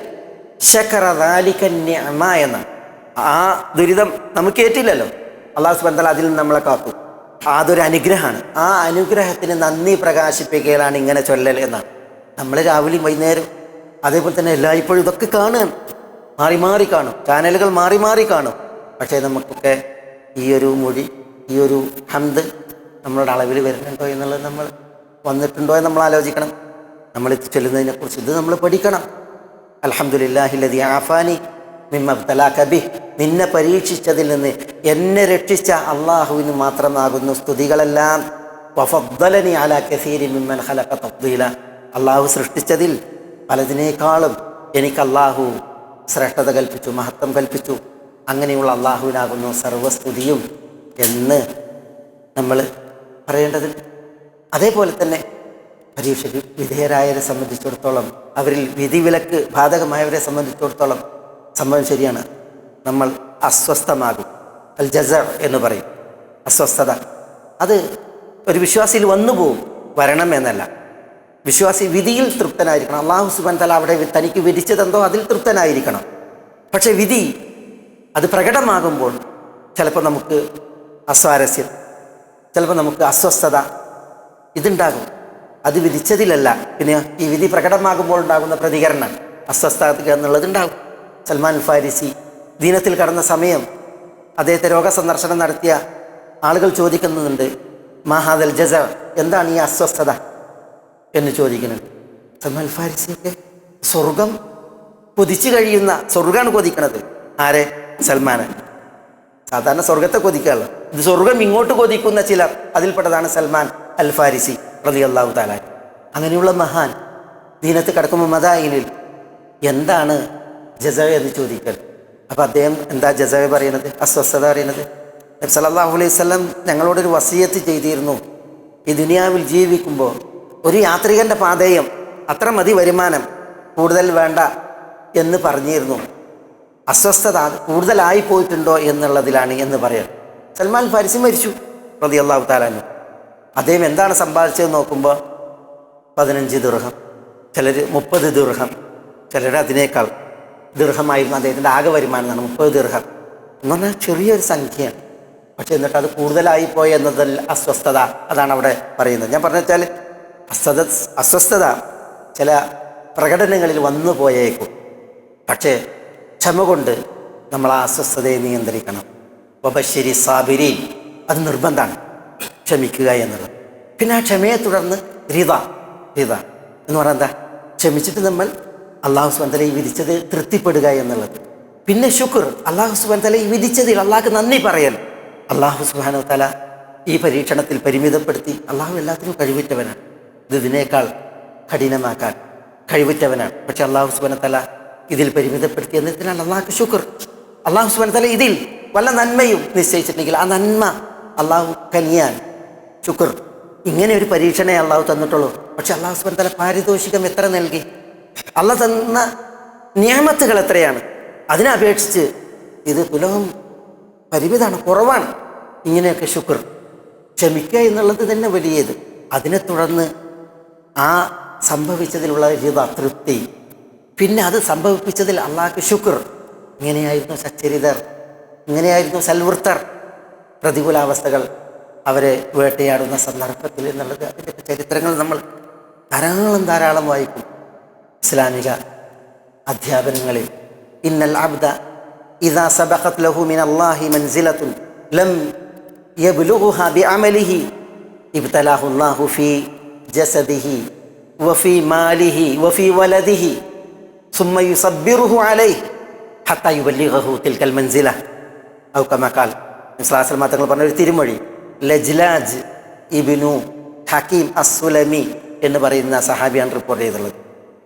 ശകറ ദാലിക നിഅമ എന്നാണ്. ആ ദുരിതം നമുക്ക് ഏറ്റില്ലല്ലോ, അല്ലാഹു സുബ്ഹാനഹു വ തആല അതിൽ നിന്ന് നമ്മളെ കാത്തു. അതൊരു അനുഗ്രഹമാണ്. ആ അനുഗ്രഹത്തിന് നന്ദി പ്രകാശിപ്പിക്കലാണ് ഇങ്ങനെ ചൊല്ലൽ എന്നാണ്. നമ്മൾ രാവിലെയും വൈകുന്നേരം അതേപോലെ തന്നെ എല്ലായ്പ്പോഴും ഇതൊക്കെ കാണുകയാണ്, മാറി മാറി കാണും, ചാനലുകൾ മാറി മാറി കാണും. പക്ഷേ നമുക്കൊക്കെ ഈ ഒരു മൊഴി, ഈ ഒരു ഹംദ് നമ്മളുടെ അളവിൽ വരുന്നുണ്ടോ എന്നുള്ളത് നമ്മൾ വന്നിട്ടുണ്ടോ എന്ന് നമ്മൾ ആലോചിക്കണം. നമ്മൾ ചൊല്ലുന്നതിനെക്കുറിച്ച് ഇത് നമ്മൾ പഠിക്കണം. അൽഹംദുലില്ലാഹില്ലദീ ആഫാനി മിമ്മ ഇബ്തലാക ബിഹി, നിന്നെ പരീക്ഷിച്ചതിൽ നിന്ന് എന്നെ രക്ഷിച്ച അള്ളാഹുവിന് മാത്രമാകുന്നു സ്തുതികളെല്ലാം. വഫദ്ദലനി അലാ കസീരിൻ മിമ്മൻ ഖലഖ തഫ്ദീല, അള്ളാഹു സൃഷ്ടിച്ചതിൽ പലതിനേക്കാളും എനിക്ക് അള്ളാഹു ശ്രേഷ്ഠത കൽപ്പിച്ചു, മഹത്വം കൽപ്പിച്ചു. അങ്ങനെയുള്ള അള്ളാഹുവിനാകുന്നു സർവസ്തുതിയും എന്ന് നമ്മൾ പറയേണ്ടതുണ്ട്. അതേപോലെ തന്നെ പരീക്ഷയ്ക്ക് വിധേയരായവരെ സംബന്ധിച്ചിടത്തോളം, അവരിൽ വിധിവിലക്ക് ബാധകമായവരെ സംബന്ധിച്ചിടത്തോളം സംഭവം ശരിയാണ്. നമ്മൾ അസ്വസ്ഥമാകും. അൽ ജസ എന്ന് പറയും, അസ്വസ്ഥത. അത് ഒരു വിശ്വാസിയിൽ വന്നു പോവും, വരണം എന്നല്ല. വിശ്വാസി വിധിയിൽ തൃപ്തനായിരിക്കണം. അല്ലാഹു സുബ്ഹാനഹു വ തആല അവിടെ തനിക്ക് വിധിച്ചതെന്തോ അതിൽ തൃപ്തനായിരിക്കണം. പക്ഷേ വിധി അത് പ്രകടമാകുമ്പോൾ ചിലപ്പോൾ നമുക്ക് അസ്വാരസ്യം, ചിലപ്പോൾ നമുക്ക് അസ്വസ്ഥത ഇതുണ്ടാകും. അത് വിധിച്ചതിലല്ല, പിന്നെ ഈ വിധി പ്രകടമാകുമ്പോൾ ഉണ്ടാകുന്ന പ്രതികരണം അസ്വസ്ഥത എന്നുള്ളതുണ്ടാകും. സൽമാൻ അൽ ഫാരിസി ദീനത്തിൽ കടന്ന സമയം അദ്ദേഹത്തെ രോഗസന്ദർശനം നടത്തിയ ആളുകൾ ചോദിക്കുന്നുണ്ട്, മാഹാദൽ ജസ, എന്താണ് ഈ അസ്വസ്ഥത എന്ന് ചോദിക്കുന്നുണ്ട്. സൽമാൻ അൽ ഫാരിസിയൊക്കെ സ്വർഗം കൊതിച്ചു കഴിയുന്ന, സ്വർഗമാണ് കൊതിക്കണത്. ആരെ? സൽമാനെ. സാധാരണ സ്വർഗത്തെ കൊതിക്കാനുള്ള, ഇത് സ്വർഗം ഇങ്ങോട്ട് കൊതിക്കുന്ന ചിലർ, അതിൽപ്പെട്ടതാണ് സൽമാൻ അൽ ഫാരിസി റളിയല്ലാഹു തആല. അങ്ങനെയുള്ള മഹാൻ ദീനത്ത് കടക്കുമ്പോൾ മദായിനിൽ എന്താണ് ജസ എന്ന് ചോദിക്കൽ. അപ്പം അദ്ദേഹം എന്താ ജസ പറയുന്നത്, അസ്വസ്ഥത പറയുന്നത്? നബി സല്ലല്ലാഹു അലൈഹി വസല്ലം ഞങ്ങളോടൊരു വസിയത്ത് ചെയ്തിരുന്നു, ഈ ദുനിയാവിൽ ജീവിക്കുമ്പോൾ ഒരു യാത്രികൻ്റെ പാതയം അത്ര മതി വരുമാനം, കൂടുതൽ വേണ്ട എന്ന് പറഞ്ഞിരുന്നു. അസ്വസ്ഥത കൂടുതലായി പോയിട്ടുണ്ടോ എന്നുള്ളതിലാണ് എന്ന് പറയാം. സൽമാൻ ഫാരിസി മരിച്ചു റളിയല്ലാഹു തആല അൻഹു. അദ്ദേഹം എന്താണ് സമ്പാദിച്ചത് നോക്കുമ്പോൾ 15 ദിർഹം, ചിലർ 30 ദിർഹം, ചിലർ അതിനേക്കാൾ ദിർഹമായിരുന്നു അദ്ദേഹത്തിൻ്റെ ആകെ വരുമാനം എന്നാണ്. 30 ദിർഹം എന്ന് പറഞ്ഞാൽ ചെറിയൊരു സംഖ്യയാണ്. പക്ഷെ എന്നിട്ട് അത് കൂടുതലായി പോയി എന്നതിൽ അസ്വസ്ഥത, അതാണ് അവിടെ പറയുന്നത്. ഞാൻ പറഞ്ഞു വെച്ചാൽ അസ്വസ്ഥത ചില പ്രകടനങ്ങളിൽ വന്നു പോയേക്കും. പക്ഷേ ക്ഷമ കൊണ്ട് നമ്മൾ ആ അസ്വസ്ഥതയെ നിയന്ത്രിക്കണം. വബശ്ശിരി സാബിരീൻ, അത് നിർബന്ധമാണ് ക്ഷമിക്കുക എന്നുള്ളത്. പിന്നെ ആ ക്ഷമയെ തുടർന്ന് റിദ എന്ന് പറഞ്ഞാൽ എന്താ? ക്ഷമിച്ചിട്ട് നമ്മൾ അള്ളാഹു സുബ്ഹാനഹു വ തആല ഈ വിധിച്ചത് തൃപ്തിപ്പെടുക എന്നുള്ളത്. പിന്നെ ശുക്ർ, അള്ളാഹു സുബ്ഹാനഹു വ തആല ഈ വിധിച്ചതിൽ അള്ളാഹ്ക്ക് നന്ദി പറയൽ. അള്ളാഹു സുബ്ഹാനഹു വ തആല ഈ പരീക്ഷണത്തിൽ പരിമിതപ്പെടുത്തി. അള്ളാഹു എല്ലാത്തിനും കഴിവുറ്റവനാണ്. ഇതിനേക്കാൾ കഠിനമാക്കാൻ കഴിവുറ്റവനാണ്. പക്ഷെ അള്ളാഹു സുബ്ഹാനഹു വ തആല ഇതിൽ പരിമിതപ്പെടുത്തി എന്നതിനാണ് അള്ളാഹ്ക്ക് ശുക്ർ. അള്ളാഹു സുബ്ഹാനഹു വ തആല ഇതിൽ വല്ല നന്മയും നിശ്ചയിച്ചിട്ടുണ്ടെങ്കിൽ ആ നന്മ അള്ളാഹു കനിയാൻ ശുക്ർ. ഇങ്ങനെ ഒരു പരീക്ഷണേ അള്ളാഹു തന്നിട്ടുള്ളൂ. പക്ഷെ അള്ളാഹു സുബ്ഹാനഹു വ തആല പാരിതോഷികം എത്ര നൽകി? അള്ളാഹ് തന്ന നിഅമത്തുകൾ എത്രയാണ്? അതിനപേക്ഷിച്ച് ഇത് തുലവും പരിമിതമാണ്, കുറവാണ്. ഇങ്ങനെയൊക്കെ ശുക്ർ, ക്ഷമിക്കുക എന്നുള്ളത് തന്നെ വലിയത്. അതിനെ തുടർന്ന് ആ സംഭവിച്ചതിലുള്ള റിദ, തൃപ്തി, പിന്നെ അത് സംഭവിപ്പിച്ചതിൽ അള്ളാഹ്ക്ക് ശുക്ർ. ഇങ്ങനെയായിരുന്നു സച്ചരിതർ, ഇങ്ങനെയായിരുന്നു സൽവൃത്തർ. പ്രതികൂലാവസ്ഥകൾ അവരെ വേട്ടയാടുന്ന സന്ദർഭത്തിൽ എന്നുള്ളത് അതിൻ്റെ ചരിത്രങ്ങൾ നമ്മൾ ധാരാളം വായിക്കും. ഇസ്ലാമിക അധ്യാപനങ്ങളിൽ ഇന്നൽ അബ്ദ ഇദാ സബഖത് ലഹു മിനല്ലാഹി മൻസിലത്തുൻ ലം യബ്ലുഗുഹാ ബിഅമലിഹി ഇബ്തലാഹു അല്ലാഹു ഫീ ജസദിഹി വഫീ മാലിഹി വഫീ വലദിഹി സുമ്മ യുസബ്ബിറുഹു അലൈഹി ഹത്താ യുബല്ലിഗഹു തിൽകൽ മൻസില ഔ കമാ ഖാൽ. മുസ്ലിം തങ്ങൾ പറഞ്ഞ ഒരു തിരുമൊഴി, ലജ്ലാജ് ഇബ്നു ഹക്കീം അസ്സുലമി എന്ന് പറയുന്ന സഹാബിയാണ് റിപ്പോർട്ട് ചെയ്തിട്ടുള്ളത്.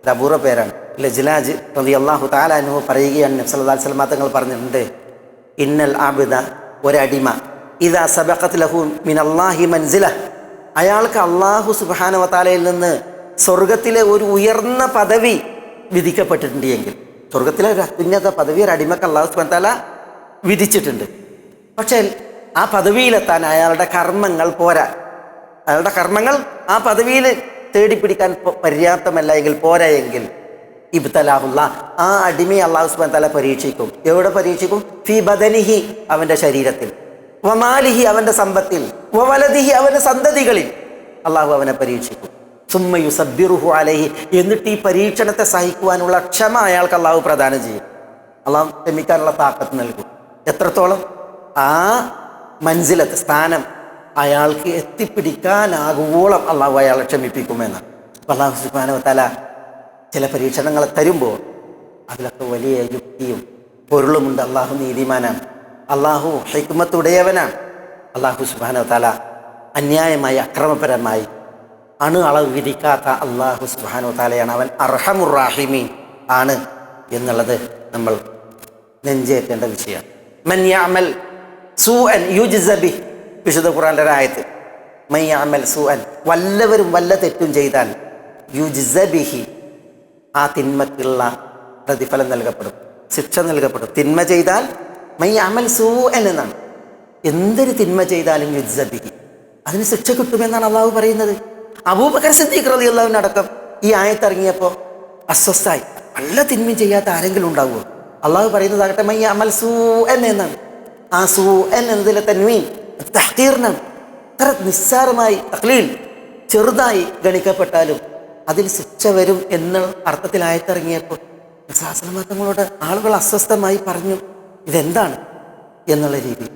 ഇത് അപൂർവ പേരാണ്. ലജ്ലാജ് റളിയല്ലാഹു തആല അൻഹു പറയുകയാണ്, നബി സല്ലല്ലാഹു അലൈഹി വസല്ലം തങ്ങൾ പറഞ്ഞിട്ടുണ്ട്, ഇന്നൽ അബ്ദ, ഒരടിമ, ഇദാ സബഖത് ലഹു മിനല്ലാഹി മൻസില, അയാൾക്ക് അല്ലാഹു സുബ്ഹാനഹു വ തആലയിൽ നിന്ന് സ്വർഗത്തിലെ ഒരു ഉയർന്ന പദവി വിധിക്കപ്പെട്ടിട്ടുണ്ട് എങ്കിൽ, സ്വർഗത്തിലെ ഒരു അത്യുന്നത പദവി ഒരു അടിമക്ക് അല്ലാഹു സുബ്ഹാനഹു വ തആല വിധിച്ചിട്ടുണ്ട്. പക്ഷേ ആ പദവിയിലെത്താൻ അയാളുടെ കർമ്മങ്ങൾ പോരാ. അയാളുടെ കർമ്മങ്ങൾ ആ പദവിയിൽ തേടിപ്പിടിക്കാൻ പര്യാപ്തമല്ല എങ്കിൽ, പോരാ എങ്കിൽ, ഇബ്തലാഹുല്ല, ആ അടിമയെ അല്ലാഹു സുബ്ഹാനഹു വ തആല പരീക്ഷിക്കും. എവിടെ പരീക്ഷിക്കും? ഫീ ബദനിഹി, അവൻ്റെ ശരീരത്തിൽ, വമാലിഹി, അവൻ്റെ സമ്പത്തിൽ, വവലദിഹി, അവൻ്റെ സന്തതികളിൽ അള്ളാഹു അവനെ പരീക്ഷിക്കും. സുമ്മ യുസബ്ബിറുഹു അലൈഹി, എന്നിട്ട് ഈ പരീക്ഷണത്തെ സഹിക്കുവാനുള്ള ക്ഷമ അയാൾക്ക് അള്ളാഹു പ്രദാനം ചെയ്യും. അള്ളാഹു ക്ഷമിക്കാനുള്ള താക്കത്ത് നൽകും. എത്രത്തോളം? ആ മൻസിലത്ത്, സ്ഥാനം അയാൾക്ക് എത്തിപ്പിടിക്കാനാകുവോളം അള്ളാഹു അയാളെ ക്ഷമിപ്പിക്കുമെന്നാണ്. അള്ളാഹു സുബ്ഹാനഹു വ തആല ചില പരീക്ഷണങ്ങൾ തരുമ്പോൾ അതിലൊക്കെ വലിയ യുക്തിയും പൊരുളുമുണ്ട്. അള്ളാഹു നീതിമാനാണ്, അള്ളാഹു ഹിക്മത്തുടയവനാണ്. അള്ളാഹു സുബ്ഹാനഹു വ തആല അന്യായമായി, അക്രമപരമായി അളവ് വിധിക്കാത്ത അള്ളാഹു സുബ്ഹാനഹു വ തആലയാണ്. അവൻ അർഹമുർ റഹീമീൻ ആണ് എന്നുള്ളത് നമ്മൾ നെഞ്ചേറ്റേണ്ട വിഷയമാണ്. മൻ യഅമൽ സൂഅൻ യുജ്സ ബിഹി, വിശുദ്ധ ഖുർആനിലെ ഒരു ആയത്ത്, മൻ യഅമൽ സൂഅൻ, വല്ലവരും വല്ല തെറ്റും ചെയ്താൽ, യുജ്സ ബിഹി, ആ തിന്മക്കുള്ള പ്രതിഫലം നൽകപ്പെടും, ശിക്ഷ നൽകപ്പെടും. തിന്മ ചെയ്താൽ മൻ യഅമൽ സൂഅൻ എന്നാണ്. എന്തൊരു തിന്മ ചെയ്താലും യുജ്സ ബിഹി, അതിന് ശിക്ഷ കിട്ടുമെന്നാണ് അള്ളാഹു പറയുന്നത്. അബൂബക്കർ സിദ്ദീഖ് റളിയല്ലാഹു അൻഹു അടക്കം ഈ ആയത്ത് ഇറങ്ങിയപ്പോൾ അസ്വസ്ഥായി. വല്ല തിന്മയും ചെയ്യാത്ത ആരെങ്കിലും ഉണ്ടാവുമോ? അള്ളാഹു പറയുന്നതാകട്ടെ മൻ യഅമൽ സൂഅൻ എന്നാണ്. ആ സൂഅൻ എന്നതിലെ തൻവീൻ തഹ്ഖീറിനാണ്. അത്ര നിസ്സാരമായി, തഖ്ലീൽ, ചെറുതായി ഗണിക്കപ്പെട്ടാലും അതിൽ ശിക്ഷ വരും എന്ന അർത്ഥത്തിൽ ആയത്തിറങ്ങിയപ്പോൾ തങ്ങളോട് ആളുകൾ അസ്വസ്ഥമായി പറഞ്ഞു, ഇതെന്താണ് എന്നുള്ള രീതി.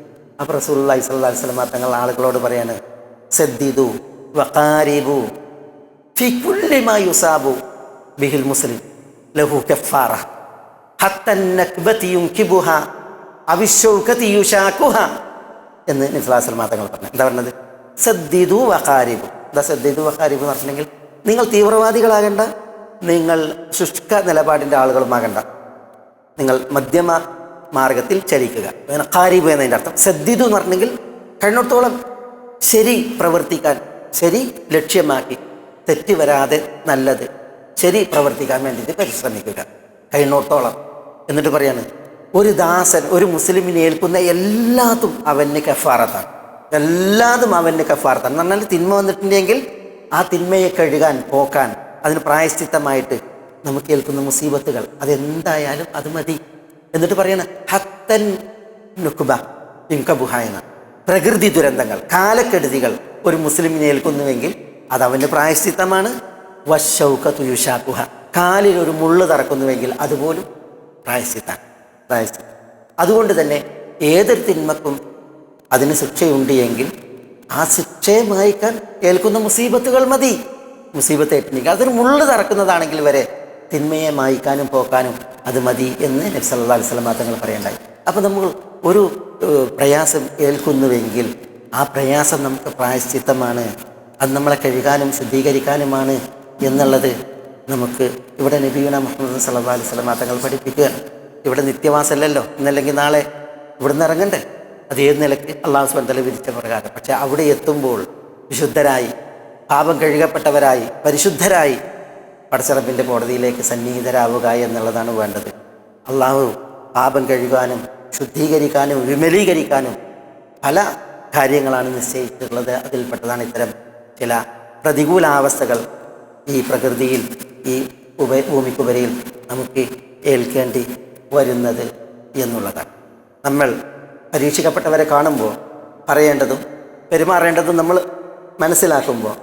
അപ്പോൾ റസൂലുള്ളാഹി സ്വല്ലല്ലാഹു അലൈഹി വസല്ലം തങ്ങൾ ആളുകളോട് പറയാണ്, സദ്ദിദു വഖാരിബു ഫി കുല്ലി മാ യുസാബു ബിഹിൽ മുസ്ലിം ലഹു കഫാറ ഹത്ത നക്ബതി യുൻകിബുഹ അവിശൗകതി യുശാകുഹ എന്ന് നബി സ്വല്ലല്ലാഹു അലൈഹി വസല്ലം തങ്ങൾ പറഞ്ഞു. എന്താ പറഞ്ഞത്? സദ്ദിദു വഖാരിബു. എന്താ സദ്ദിദു വഖാരിബു എന്ന് പറഞ്ഞിട്ടുണ്ടെങ്കിൽ, നിങ്ങൾ തീവ്രവാദികളാകണ്ട, നിങ്ങൾ ശുഷ്ക നിലപാടിൻ്റെ ആളുകളുമാകണ്ട, നിങ്ങൾ മധ്യമ മാർഗത്തിൽ ചലിക്കുക. അങ്ങനെ ഖാരിബ് എന്നതിൻ്റെ അർത്ഥം. സദ്ദിദു എന്ന് പറഞ്ഞെങ്കിൽ കഴിയുന്നിടത്തോളം ശരി പ്രവർത്തിക്കാൻ, ശരി ലക്ഷ്യമാക്കി, തെറ്റ് വരാതെ നല്ലത് ശരി പ്രവർത്തിക്കാൻ വേണ്ടിയിട്ട് പരിശ്രമിക്കുക കഴിയുന്നിടത്തോളം. എന്നിട്ട് പറയാണ്, ഒരു ദാസൻ ഒരു മുസ്ലിമിനെ ഏൽക്കുന്ന എല്ലാതും അവന് കഫാറത്താണ്, എല്ലാതും അവന് കഫാറത്താണ്. എന്ന് പറഞ്ഞാൽ തിന്മ വന്നിട്ടുണ്ടെങ്കിൽ ആ തിന്മയെ കഴുകാൻ, പോക്കാൻ, അതിന് പ്രായശ്ചിത്തമായിട്ട് നമുക്ക് ഏൽക്കുന്ന മുസീബത്തുകൾ അതെന്തായാലും അത് മതി. എന്നിട്ട് പറയണ ഹത്തൻ നുക്ബ ഇൻകബുഹായന, പ്രകൃതി ദുരന്തങ്ങൾ, കാലക്കെടുതികൾ ഒരു മുസ്ലിമിനെ ഏൽക്കുന്നുവെങ്കിൽ അത് അവൻ്റെ പ്രായശ്ചിത്തമാണ്. വശൗകതു യുശാകുഹ, കാലിൽ ഒരു മുള്ള് തറക്കുന്നുവെങ്കിൽ അതുപോലും പ്രായശ്ചിത്തം. അതുകൊണ്ട് തന്നെ ഏതൊരു തിന്മക്കും അതിന് ശിക്ഷയുണ്ട് എങ്കിൽ ആ ശിക്ഷയെ മായ്ക്കാൻ ഏൽക്കുന്ന മുസീബത്തുകൾ മതി. മുസീബത്ത് ഏറ്റില്ലെങ്കിൽ അതൊരു മുള്ളു തറക്കുന്നതാണെങ്കിൽ വരെ തിന്മയെ മായ്ക്കാനും പോക്കാനും അത് മതി എന്ന് നബി സല്ലല്ലാഹു അലൈഹി വസല്ലം തങ്ങൾ പറയണ്ടായി. അപ്പോൾ നമ്മൾ ഒരു പ്രയാസം ഏൽക്കുന്നുവെങ്കിൽ ആ പ്രയാസം നമുക്ക് പ്രായശ്ചിത്തമാണ്, അത് നമ്മളെ കഴുകാനും ശുദ്ധീകരിക്കാനുമാണ് എന്നുള്ളത് നമുക്ക് ഇവിടെ നബിയുന മുഹമ്മദ് സല്ലല്ലാഹു അലൈഹി വസല്ലം തങ്ങൾ പഠിപ്പിക്കുകയാണ്. ഇവിടെ നിത്യവാസമല്ലല്ലോ, ഇന്നല്ലെങ്കിൽ നാളെ ഇവിടുന്ന് ഇറങ്ങണ്ടേ. അത് ഏത് നിലയ്ക്ക് അള്ളാഹു സുബ്ഹാനഹു വ തആല വിധിച്ച പ്രകാരം. പക്ഷെ അവിടെ എത്തുമ്പോൾ വിശുദ്ധരായി, പാപം കഴുകപ്പെട്ടവരായി, പരിശുദ്ധരായി പടച്ചറബിൻ്റെ കോടതിയിലേക്ക് സന്നിഹിതരാവുക എന്നുള്ളതാണ് വേണ്ടത്. അള്ളാഹു പാപം കഴുകാനും ശുദ്ധീകരിക്കാനും വിമലീകരിക്കാനും പല കാര്യങ്ങളാണ് നിശ്ചയിച്ചിട്ടുള്ളത്. അതിൽപ്പെട്ടതാണ് ഇത്തരം ചില പ്രതികൂലാവസ്ഥകൾ ഈ പ്രകൃതിയിൽ, ഈ ഭൂമിക്കുപരിയിൽ നമുക്ക് ഏൽക്കേണ്ടി വരുന്നത് എന്നുള്ളതാണ്. നമ്മൾ പരീക്ഷിക്കപ്പെട്ടവരെ കാണുമ്പോൾ പറയേണ്ടതും പെരുമാറേണ്ടതും നമ്മൾ മനസ്സിലാക്കുമ്പോൾ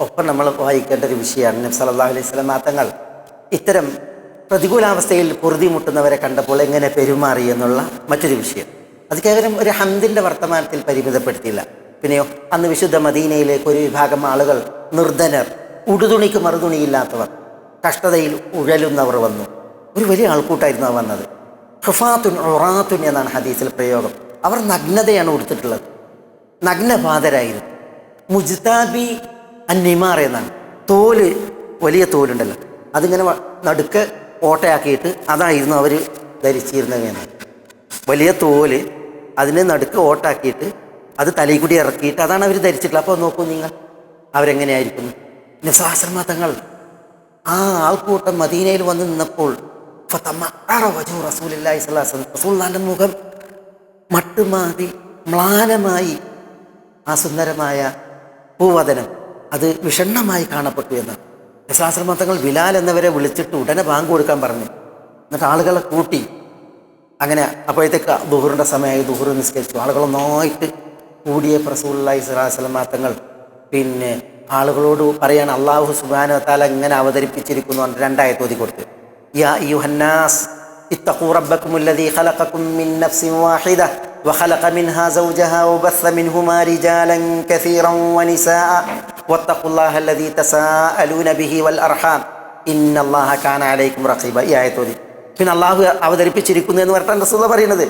ഒപ്പം നമ്മൾ വായിക്കേണ്ട ഒരു വിഷയമാണ്. നബി സല്ലല്ലാഹു അലൈഹി വസല്ലം തങ്ങൾ ഇത്തരം പ്രതികൂലാവസ്ഥയിൽ പൊറുതിമുട്ടുന്നവരെ കണ്ടപ്പോൾ എങ്ങനെ പെരുമാറി എന്നുള്ള മറ്റൊരു വിഷയം. അത് കേവലം ഒരു ഹംദിൻ്റെ വർത്തമാനത്തിൽ പരിമിതപ്പെടുത്തിയില്ല. പിന്നെയോ അന്ന് വിശുദ്ധ മദീനയിലേക്ക് ഒരു വിഭാഗം ആളുകൾ, നിർധനർ, ഉടുതുണിക്ക് മറുതുണിയില്ലാത്തവർ, കഷ്ടതയിൽ ഉഴലുന്നവർ വന്നു. ഒരു വലിയ ആൾക്കൂട്ടായിരുന്നു വന്നത്. ഹുഫാത്തുൻ ഉറാത്തുൻ എന്നാണ് ഹദീസിൽ പ്രയോഗം. അവർ നഗ്നതയാണ് കൊടുത്തിട്ടുള്ളത്, നഗ്നപാതരായിരുന്നു. മുജ്താബി അന്നിമാർ എന്നാണ്, തോല്, വലിയ തോലുണ്ടല്ലോ, അതിങ്ങനെ നടുക്ക് ഓട്ടയാക്കിയിട്ട് അതായിരുന്നു അവർ ധരിച്ചിരുന്നത് എന്ന്. വലിയ തോല് അതിന് നടുക്ക് ഓട്ടാക്കിയിട്ട് അത് തലയിൽ കൂടി ഇറക്കിയിട്ട് അതാണ് അവർ ധരിച്ചിട്ടുള്ളത്. അപ്പോൾ നോക്കൂ നിങ്ങൾ അവരെങ്ങനെയായിരിക്കുന്നു. നബി തങ്ങൾ ആ ആൾക്കൂട്ടം മദീനയിൽ വന്ന് നിന്നപ്പോൾ റസൂലുള്ളാഹിന്റെ മുഖം മട്ടുമാറി മ്ലാനമായി, ആ സുന്ദരമായ പൂവദനം അത് വിഷണ്ണമായി കാണപ്പെട്ടു എന്ന് നബി തങ്ങൾ ബിലാൽ എന്നവരെ വിളിച്ചിട്ട് ഉടനെ ബാങ്ക് കൊടുക്കാൻ പറഞ്ഞു. എന്നിട്ട് ആളുകളെ കൂട്ടി. അങ്ങനെ അപ്പോഴത്തേക്ക് ദുഹറിൻ്റെ സമയമായി, ദുഹർ നിസ്കരിച്ചു. ആളുകളൊന്നായിട്ട് കൂടിയ റസൂലുള്ളാഹി സ്വല്ലല്ലാഹു അലൈഹി വസല്ലം തങ്ങൾ പിന്നെ ആളുകളോട് പറയാണ്, അല്ലാഹു സുബ്ഹാനഹു വ തആല ഇങ്ങനെ അവതരിപ്പിച്ചിരിക്കുന്നു. രണ്ടായത്ത് ഓതി കൊടുത്തു. യാ അയ്യുഹന്നാസ് ഇത്തഖൂ റബ്ബക്കുമുല്ലദീ ഖലഖക്കും മിൻ നഫ്സിൻ വാഹിദ വഖലഖ മിൻഹാ സൗജഹാ വബസ്സ മിൻഹുമാ റിജാലൻ കസീറൻ വനിസാഅ വത്തഖുല്ലാഹല്ലദീ തസാഅലൂന ബിഹി വൽ അർഹാം ഇന്നല്ലാഹ കാന അലൈക്കും റഖീബ. ഈ ആയത്ത് ഓതി. പിന്നെ അള്ളാഹു അവതരിപ്പിച്ചിരിക്കുന്നു എന്ന് പറഞ്ഞാൽ റസൂലുള്ളാഹി പറയുന്നത്.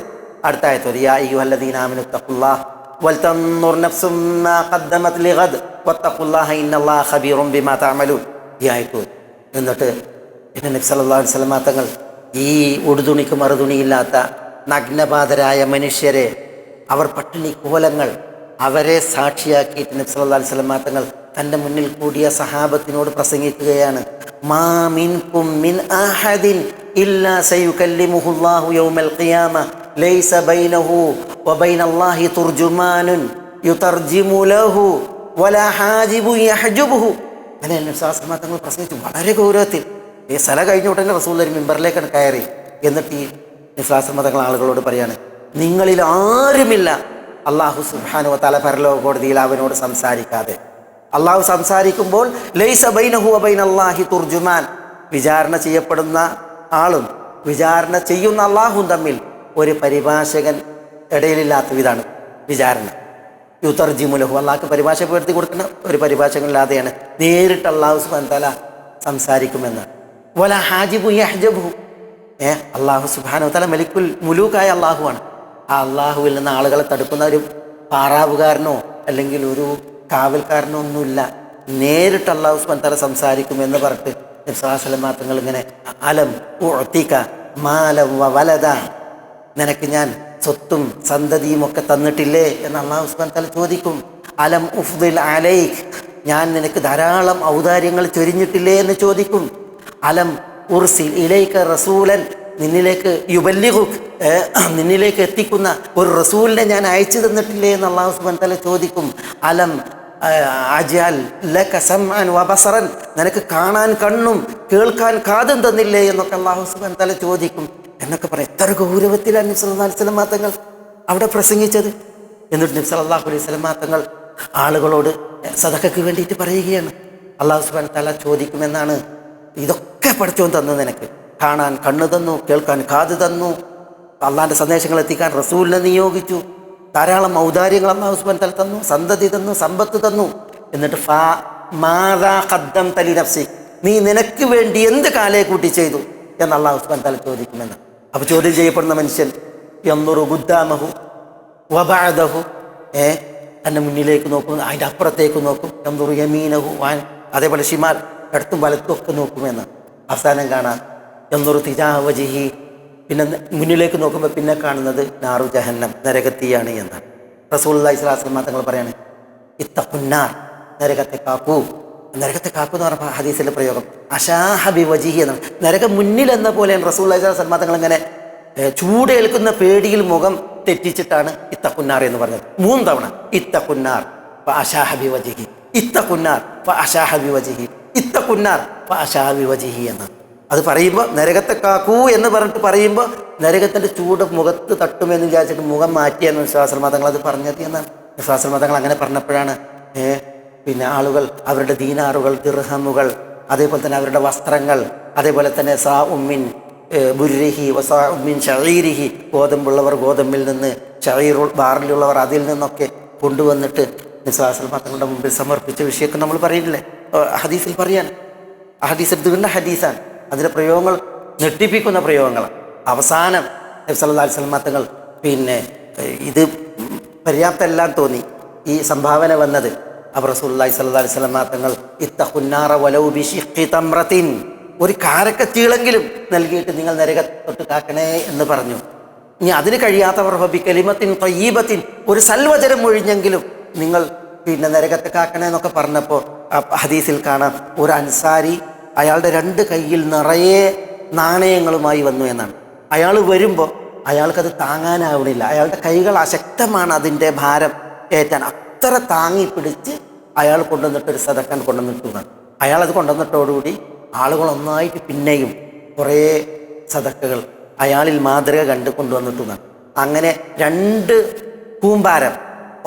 അടുത്ത ആയത്ത് ഓതി. യാ അയ്യുഹല്ലദീന ആമനൂ ഇത്തഖുല്ലാഹ വൽതൻദുർ നഫ്സും മാ ഖദ്ദമത് ലിഗദ് വത്തഖുല്ലാഹ ഇന്നല്ലാഹ ഖബീറുൻ ബിമാ തഅമലൂൻ. ഈ ആയത്ത് ഓതി. എന്നിട്ട് നബി സല്ലല്ലാഹു അലൈഹി വസല്ലം തങ്ങൾ ഈ ഉടുതുണിക്ക് മറുതുണിയില്ലാത്ത നഗ്നപാതരായ മനുഷ്യരെ, അവർ പട്ടിണി കോലങ്ങൾ, അവരെ സാക്ഷിയാക്കിയിട്ട് നബി സല്ലല്ലാഹു അലൈഹി വസല്ലം തങ്ങൾ തൻ്റെ മുന്നിൽ കൂടിയ സഹാബത്തിനോട് പ്രസംഗിക്കുകയാണ്. മാ മിൻകും മിൻ അഹദിൻ ഇല്ലാ സയുകല്ലിമുഹുല്ലാഹു യൗമൽ ഖിയാമ ലൈസ ബൈനഹു വബൈനല്ലാഹി തുർജുമാനുൻ യുതർജിമു ലഹു വലാ ഹാജിബു യഹ്ജുബുഹു. അങ്ങനെ നബി സല്ലല്ലാഹു അലൈഹി വസല്ലം തങ്ങൾ പ്രസംഗിച്ചു വളരെ ഗൗരവത്തിൽ. ഈ സല കഴിഞ്ഞ ഉടനെ റസൂലുള്ളാഹി മിമ്പറിലേക്കാണ് കയറി. എന്നിട്ട് ഈ നബി സല്ലല്ലാഹു അലൈഹി വസല്ലം തങ്ങൾ ആളുകളോട് പറയാണ്, നിങ്ങളിൽ ആരുമില്ല അല്ലാഹു സുബ്ഹാനഹു വ തആല പരലോക കോടതിയിൽ അവനോട് സംസാരിക്കാതെ. അള്ളാഹു സംസാരിക്കുമ്പോൾ ലൈസ ബൈനഹു വബൈനല്ലാഹി തുർജുമാൻ, വിചാരണ ചെയ്യപ്പെടുന്ന ആളും വിചാരണ ചെയ്യുന്ന അള്ളാഹും തമ്മിൽ ഒരു പരിഭാഷകൻ ഇടയിലില്ലാത്ത വിധമാണ് വിചാരണ. യുതർജിമു ലഹു, അള്ളാഹ്ക്ക് പരിഭാഷപ്പെടുത്തി കൊടുക്കുന്ന ഒരു പരിഭാഷകനില്ലാതെയാണ് നേരിട്ട് അള്ളാഹു സുബ്ഹാനഹു വ തആല സംസാരിക്കുമെന്ന്. വലാ ഹാജിബു യഹ്ജബുഹു, അള്ളാഹു സുബ്ഹാനഹു വ തആല മലിക്കുൽ മുലൂക്കായ അള്ളാഹുവാണ്. ആ അള്ളാഹുവിൽ നിന്ന് ആളുകളെ തടുക്കുന്ന ഒരു പാറാവുകാരനോ അല്ലെങ്കിൽ ഒരു കാവൽക്കാരനോ ഒന്നുമില്ല. നേരിട്ട് അള്ളാഹു സുബ്ഹാനഹു വ തആല സംസാരിക്കുമെന്ന് പറഞ്ഞിട്ട് നബി സല്ലല്ലാഹു അലൈഹി വസല്ലം തങ്ങൾ ഇങ്ങനെ അലം ഉഅതിക മാലം വവലദ, നിനക്ക് ഞാൻ സ്വത്തും സന്തതിയും ഒക്കെ തന്നിട്ടില്ലേ എന്ന് അള്ളാഹു സുബ്ഹാനഹു വ തആല ചോദിക്കും. അലം ഉഫ്ദിൽ അലൈക്, ഞാൻ നിനക്ക് ധാരാളം ഔദാര്യങ്ങൾ ചൊരിഞ്ഞിട്ടില്ലേ എന്ന് ചോദിക്കും. അലം ഉർസിൽ ഇലൈക റസൂലൻ, നിന്നിലേക്ക് യുബല്ലിഗുക്, നിന്നിലേക്ക് എത്തിക്കുന്ന ഒരു റസൂലിനെ ഞാൻ അയച്ചു തന്നിട്ടില്ലേ എന്ന് അല്ലാഹു സുബ്ഹാനഹു വ തആല ചോദിക്കും. അലം അജഅൽ ലക സമഅൻ വബസറൻ, നിനക്ക് കാണാൻ കണ്ണും കേൾക്കാൻ കാതും തന്നില്ലേ എന്നൊക്കെ അല്ലാഹു സുബ്ഹാനഹു വ തആല ചോദിക്കും എന്നൊക്കെ പറയും. എത്ര ഗൗരവത്തിലാണ് നബി സല്ലല്ലാഹു അലൈഹി വസല്ലം തങ്ങൾ അവിടെ പ്രസംഗിച്ചത്. എന്നിട്ട് നബി സല്ലല്ലാഹു അലൈഹി വസല്ലം തങ്ങൾ ആളുകളോട് സദഖയ്ക്ക് വേണ്ടിയിട്ട് പറയുകയാണ്. അല്ലാഹു സുബ്ഹാനഹു വ തആല ചോദിക്കുമെന്നാണ്, ഇതൊക്കെ പടച്ചോൻ തന്നു, നിനക്ക് കാണാൻ കണ്ണ് തന്നു, കേൾക്കാൻ കാത് തന്നു, അള്ളാഹിൻ്റെ സന്ദേശങ്ങൾ എത്തിക്കാൻ റസൂലിനെ നിയോഗിച്ചു. ധാരാളം ഔദാര്യങ്ങൾ അല്ലാഹു സുബ്ഹാനഹു വ തആല തന്നു, സന്തതി തന്നു, സമ്പത്ത് തന്നു. എന്നിട്ട് മാദാ ഖദ്ദംത ലിനഫ്സിക്, നീ നിനക്ക് വേണ്ടി എന്ത് കാലേ കൂട്ടി ചെയ്തു എന്ന് അല്ലാഹു സുബ്ഹാനഹു വ തആല ചോദിക്കുമെന്ന്. അപ്പോൾ ചോദ്യം ചെയ്യപ്പെടുന്ന മനുഷ്യൻ യൻദുറു ഖുദ്ദാമഹു വബഅദഹു, എൻ്റെ മുന്നിലേക്ക് നോക്കും, അതിൻ്റെ അപ്പുറത്തേക്ക് നോക്കും. യൻദുറു യമീനഹു അതേപോലെ ഷിമാൽ, ഇടത്തും വലത്തും ഒക്കെ നോക്കുമെന്ന്. അവസാനം കാണാം യൻദുറു തിജാഹ വജ്ഹി, പിന്നെ മുന്നിലേക്ക് നോക്കുമ്പോൾ പിന്നെ കാണുന്നത് നാറു ജഹന്നം, നരകത്തിയാണ് എന്നാണ്. റസൂലുള്ളാഹി സ്വല്ലല്ലാഹു അലൈഹി വസല്ലം തങ്ങൾ പറയാണ് ഇത്തഖുന്നാർ, നരകത്തെ കാക്കൂ. നരകത്തെ കാക്കൂ എന്ന് പറഞ്ഞ ഹദീസിലെ പ്രയോഗം അശാഹ ബിവജിഹി എന്നാണ്. നരകം മുന്നിൽ എന്ന പോലെയാണ് റസൂലുള്ളാഹി സ്വല്ലല്ലാഹു അലൈഹി വസല്ലം തങ്ങൾ ഇങ്ങനെ ചൂടേൽക്കുന്ന പേടിയിൽ മുഖം തെറ്റിച്ചിട്ടാണ് ഇത്തഖുന്നാർ എന്ന് പറഞ്ഞത് 3 തവണ. ഇത്തഖുന്നാർ ഫഅശാഹ ബിവജിഹി, ഇത്തഖുന്നാർ ഫഅശാഹ ബിവജിഹി, ഇത്തഖുന്നാർ ഫഅശാഹ ബിവജിഹി എന്ന്. അത് പറയുമ്പോൾ നരകത്തെ കാക്കൂ എന്ന് പറഞ്ഞിട്ട് പറയുമ്പോൾ നരകത്തിൻ്റെ ചൂട് മുഖത്ത് തട്ടുമെന്ന് വിചാരിച്ചിട്ട് മുഖം മാറ്റിയെന്ന് വിശ്വാസ മതങ്ങൾ അത് പറഞ്ഞത് എന്നാണ്. വിശ്വാസ മതങ്ങൾ അങ്ങനെ പറഞ്ഞപ്പോഴാണ് പിന്നെ ആളുകൾ അവരുടെ ദീനാറുകൾ, ദിർഹമുകൾ, അതേപോലെ തന്നെ അവരുടെ വസ്ത്രങ്ങൾ, അതേപോലെ തന്നെ സാ ഉമ്മിൻ ബുർരിഹി വസാ ഉമ്മിൻ ഷഈരിഹി, ഗോതമ്പുള്ളവർ ഗോതമ്പിൽ നിന്ന്, ഷഈർ ബാറിലുള്ളവർ അതിൽ നിന്നൊക്കെ കൊണ്ടുവന്നിട്ട് വിശ്വാസ മതങ്ങളുടെ മുമ്പിൽ സമർപ്പിച്ച വിഷയമൊക്കെ നമ്മൾ പറയില്ലേ, ഹദീസിൽ പറയാൻ. ഹദീസ് എടുത്തുകൊണ്ട് ഹദീസാണ്. അതിൻ്റെ പ്രയോഗങ്ങൾ ഞെട്ടിപ്പിക്കുന്ന പ്രയോഗങ്ങളാണ്. അവസാനം നബി സല്ലല്ലാഹു അലൈഹി വസല്ലം തങ്ങൾ പിന്നെ ഇത് പര്യാപ്തമെല്ലാം തോന്നി ഈ സംഭാവന വന്നത്. അപ്പോൾ റസൂലുള്ളാഹി സ്വല്ലല്ലാഹു അലൈഹി വസല്ലം തങ്ങൾ ഇത്തഖുന്നാറ വലൗ ബിശിഖ്ഖി തംറത്തിൻ, ഒരു കാരക്കച്ചീളെങ്കിലും നൽകിയിട്ട് നിങ്ങൾ നരകത്തൊട്ട് കാക്കണേ എന്ന് പറഞ്ഞു. ഇനി അതിന് കഴിയാത്തവർ ബി കലിമത്തിൻ തയ്യിബത്തിൻ, ഒരു സൽവചനം ഒഴിഞ്ഞെങ്കിലും നിങ്ങൾ പിന്നെ നരകത്തെ കാക്കണേ എന്നൊക്കെ പറഞ്ഞപ്പോൾ ഹദീസിൽ കാണാം ഒരു അൻസാരി അയാളുടെ 2 കൈയിൽ നിറയെ നാണയങ്ങളുമായി വന്നു എന്നാണ്. അയാൾ വരുമ്പോൾ അയാൾക്കത് താങ്ങാനാവണില്ല, അയാളുടെ കൈകൾ അശക്തമാണ് അതിൻ്റെ ഭാരം ഏറ്റാൻ. അത്ര താങ്ങി പിടിച്ച് അയാൾ കൊണ്ടുവന്നിട്ടൊരു സദക്കാൻ കൊണ്ടുവന്നിട്ടുള്ളതാണ്. അയാളത് കൊണ്ടുവന്നിട്ടോടുകൂടി ആളുകൾ ഒന്നായിട്ട് പിന്നെയും കുറേ സദക്കകൾ അയാളിൽ മാതൃക കണ്ട് കൊണ്ടുവന്നിട്ടുള്ളതാണ്. അങ്ങനെ 2 കൂമ്പാരം,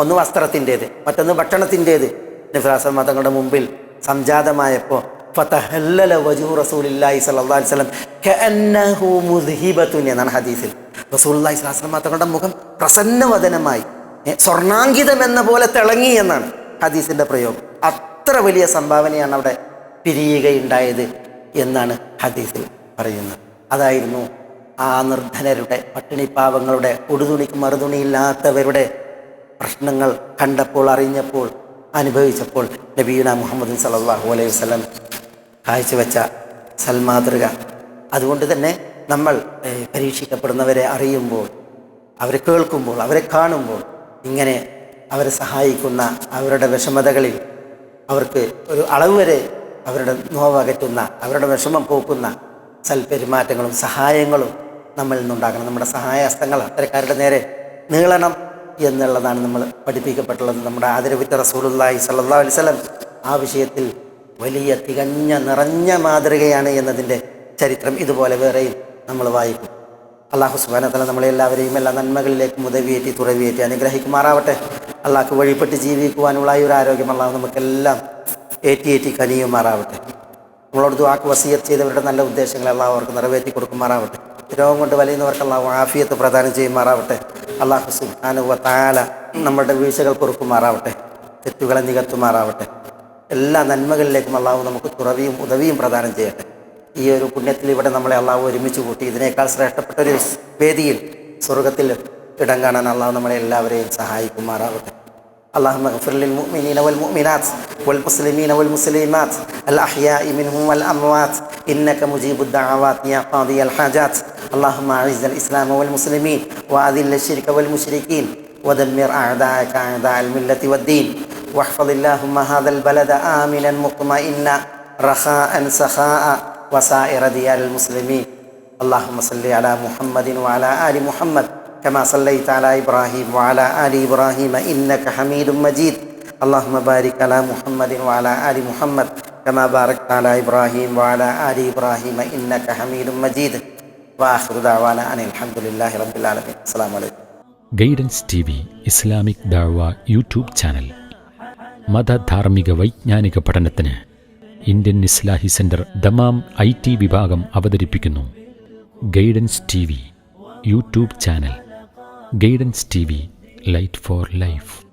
ഒന്ന് വസ്ത്രത്തിൻ്റേത് മറ്റൊന്ന് ഭക്ഷണത്തിൻ്റേത് നബി മതങ്ങളുടെ മുമ്പിൽ സംജാതമായപ്പോൾ ഫതഹല്ലല വജ്ഹു റസൂലില്ലാഹി സ്വല്ലല്ലാഹു അലൈഹി വസല്ലം കഅന്നഹു മുദ്ഹിബത്തുൻ എന്നാണ് ഹദീസിൽ. റസൂലുള്ളാഹി സ്വല്ലല്ലാഹു അലൈഹി വസല്ലം തങ്ങളുടെ മുഖം പ്രസന്നവദനമായി, സ്വർണ്ണാങ്കിതം എന്ന പോലെ തിളങ്ങി എന്നാണ് ഹദീസിൻ്റെ പ്രയോഗം. അത്ര വലിയ സംഭാവനയാണ് അവിടെ പിരിയുകയുണ്ടായത് എന്നാണ് ഹദീസിൽ പറയുന്നത്. അതായിരുന്നു ആ നിർധനരുടെ, പട്ടിണിപ്പാവങ്ങളുടെ, ഉടുതുണിക്ക് മറുതുണിയില്ലാത്തവരുടെ പ്രശ്നങ്ങൾ കണ്ടപ്പോൾ, അറിഞ്ഞപ്പോൾ, അനുഭവിച്ചപ്പോൾ നബിയുനാ മുഹമ്മദ് സല്ലല്ലാഹു അലൈഹി വസല്ലം കാഴ്ചവെച്ച സൽമാതൃക. അതുകൊണ്ട് തന്നെ നമ്മൾ പരീക്ഷിക്കപ്പെടുന്നവരെ അറിയുമ്പോൾ, അവരെ കേൾക്കുമ്പോൾ, അവരെ കാണുമ്പോൾ ഇങ്ങനെ അവരെ സഹായിക്കുന്ന, അവരുടെ വിഷമതകളിൽ അവർക്ക് ഒരു അളവ് വരെ അവരുടെ നോവകറ്റുന്ന, അവരുടെ വിഷമം പോക്കുന്ന സൽപെരുമാറ്റങ്ങളും സഹായങ്ങളും നമ്മളിൽ നിന്നുണ്ടാകണം. നമ്മുടെ സഹായഹസ്തങ്ങൾ അത്തരക്കാരുടെ നേരെ നീളണം എന്നുള്ളതാണ് നമ്മൾ പഠിപ്പിക്കപ്പെട്ടുള്ളത്. നമ്മുടെ ആദരവുറ്റ റസൂലുള്ളാഹി സ്വല്ലല്ലാഹു അലൈഹി വസല്ലം ആ വിഷയത്തിൽ വലിയ തികഞ്ഞ നിറഞ്ഞ മാതൃകയാണ് എന്നതിൻ്റെ ചരിത്രം ഇതുപോലെ വേറെയും നമ്മൾ വായിക്കും. അല്ലാഹു സുബ്ഹാനഹു വ തആല നമ്മളെല്ലാവരെയും എല്ലാ നന്മകളിലേക്കും ഉദവിയേറ്റി തുറവിയേറ്റി അനുഗ്രഹിക്കുമാറാവട്ടെ. അള്ളാഹ്ക്ക് വഴിപ്പെട്ട് ജീവിക്കുവാനുള്ള ഒരു ആരോഗ്യം അള്ളാഹു നമുക്കെല്ലാം ഏറ്റി കനിയുമാറാവട്ടെ. നമ്മളോട് ദുആക്ക് വസിയത്ത് ചെയ്തവരുടെ നല്ല ഉദ്ദേശങ്ങൾ അള്ളാഹു അവർക്ക് നിറവേറ്റി കൊടുക്കുമാറാവട്ടെ. രോഗം കൊണ്ട് വലയുന്നവർക്ക് അള്ളാഹു ആഫിയത്ത് പ്രദാനം ചെയ്യുമാറാവട്ടെ. അല്ലാഹു സുബ്ഹാനഹു വ തആല നമ്മുടെ വീഴ്ചകൾ പൊറുക്കുമാറാവട്ടെ, തെറ്റുകളെ നികത്തുമാറാവട്ടെ. എല്ലാ നന്മകളിലേക്കും അള്ളാഹു നമുക്ക് തുറവിയും ഉദവിയും പ്രദാനം ചെയ്യട്ടെ. ഈ ഒരു പുണ്യത്തിൽ ഇവിടെ നമ്മളെ അള്ളാഹു ഒരുമിച്ച് കൂട്ടി ഇതിനേക്കാൾ ശ്രേഷ്ഠപ്പെട്ടൊരു വേദിയിൽ സ്വർഗത്തിൽ ഇടം കാണാൻ അള്ളാഹു നമ്മളെ എല്ലാവരെയും സഹായിക്കുമാറാവട്ടെ. اللهم اغفر للمؤمنين والمؤمنات والمسلمين والمسلمات الأحياء منهم والأموات إنك مجيب الدعوات يا قاضي الحاجات. اللهم أعز الإسلام والمسلمين وأذل الشرك والمشركين ودمر أعداءك أعداء الملة والدين. واحفظ اللهم هذا البلد آمنا مطمئنا رخاء سخاء وسائر ديار المسلمين. اللهم صل على محمد وعلى آل محمد كما صليت على إبراهيم وعلى آل إبراهيم إنك حميد مجيد. اللهم بارك على محمد وعلى آل محمد كما باركت على إبراهيم وعلى آل إبراهيم إنك حميد مجيد. وآخر دعوانا أن الحمد لله رب العالمين. السلام عليكم. ഗൈഡൻസ് TV ഇസ്ലാമിക് ദഅവ യൂട്യൂബ് ചാനൽ. മതധാർമ്മിക വൈജ്ഞാനിക പഠനത്തിന് Indian Islahi centre Dammam IT വിഭാഗം അവതരിപ്പിക്കുന്നു guidance TV YouTube channel. Guidance TV, light for life.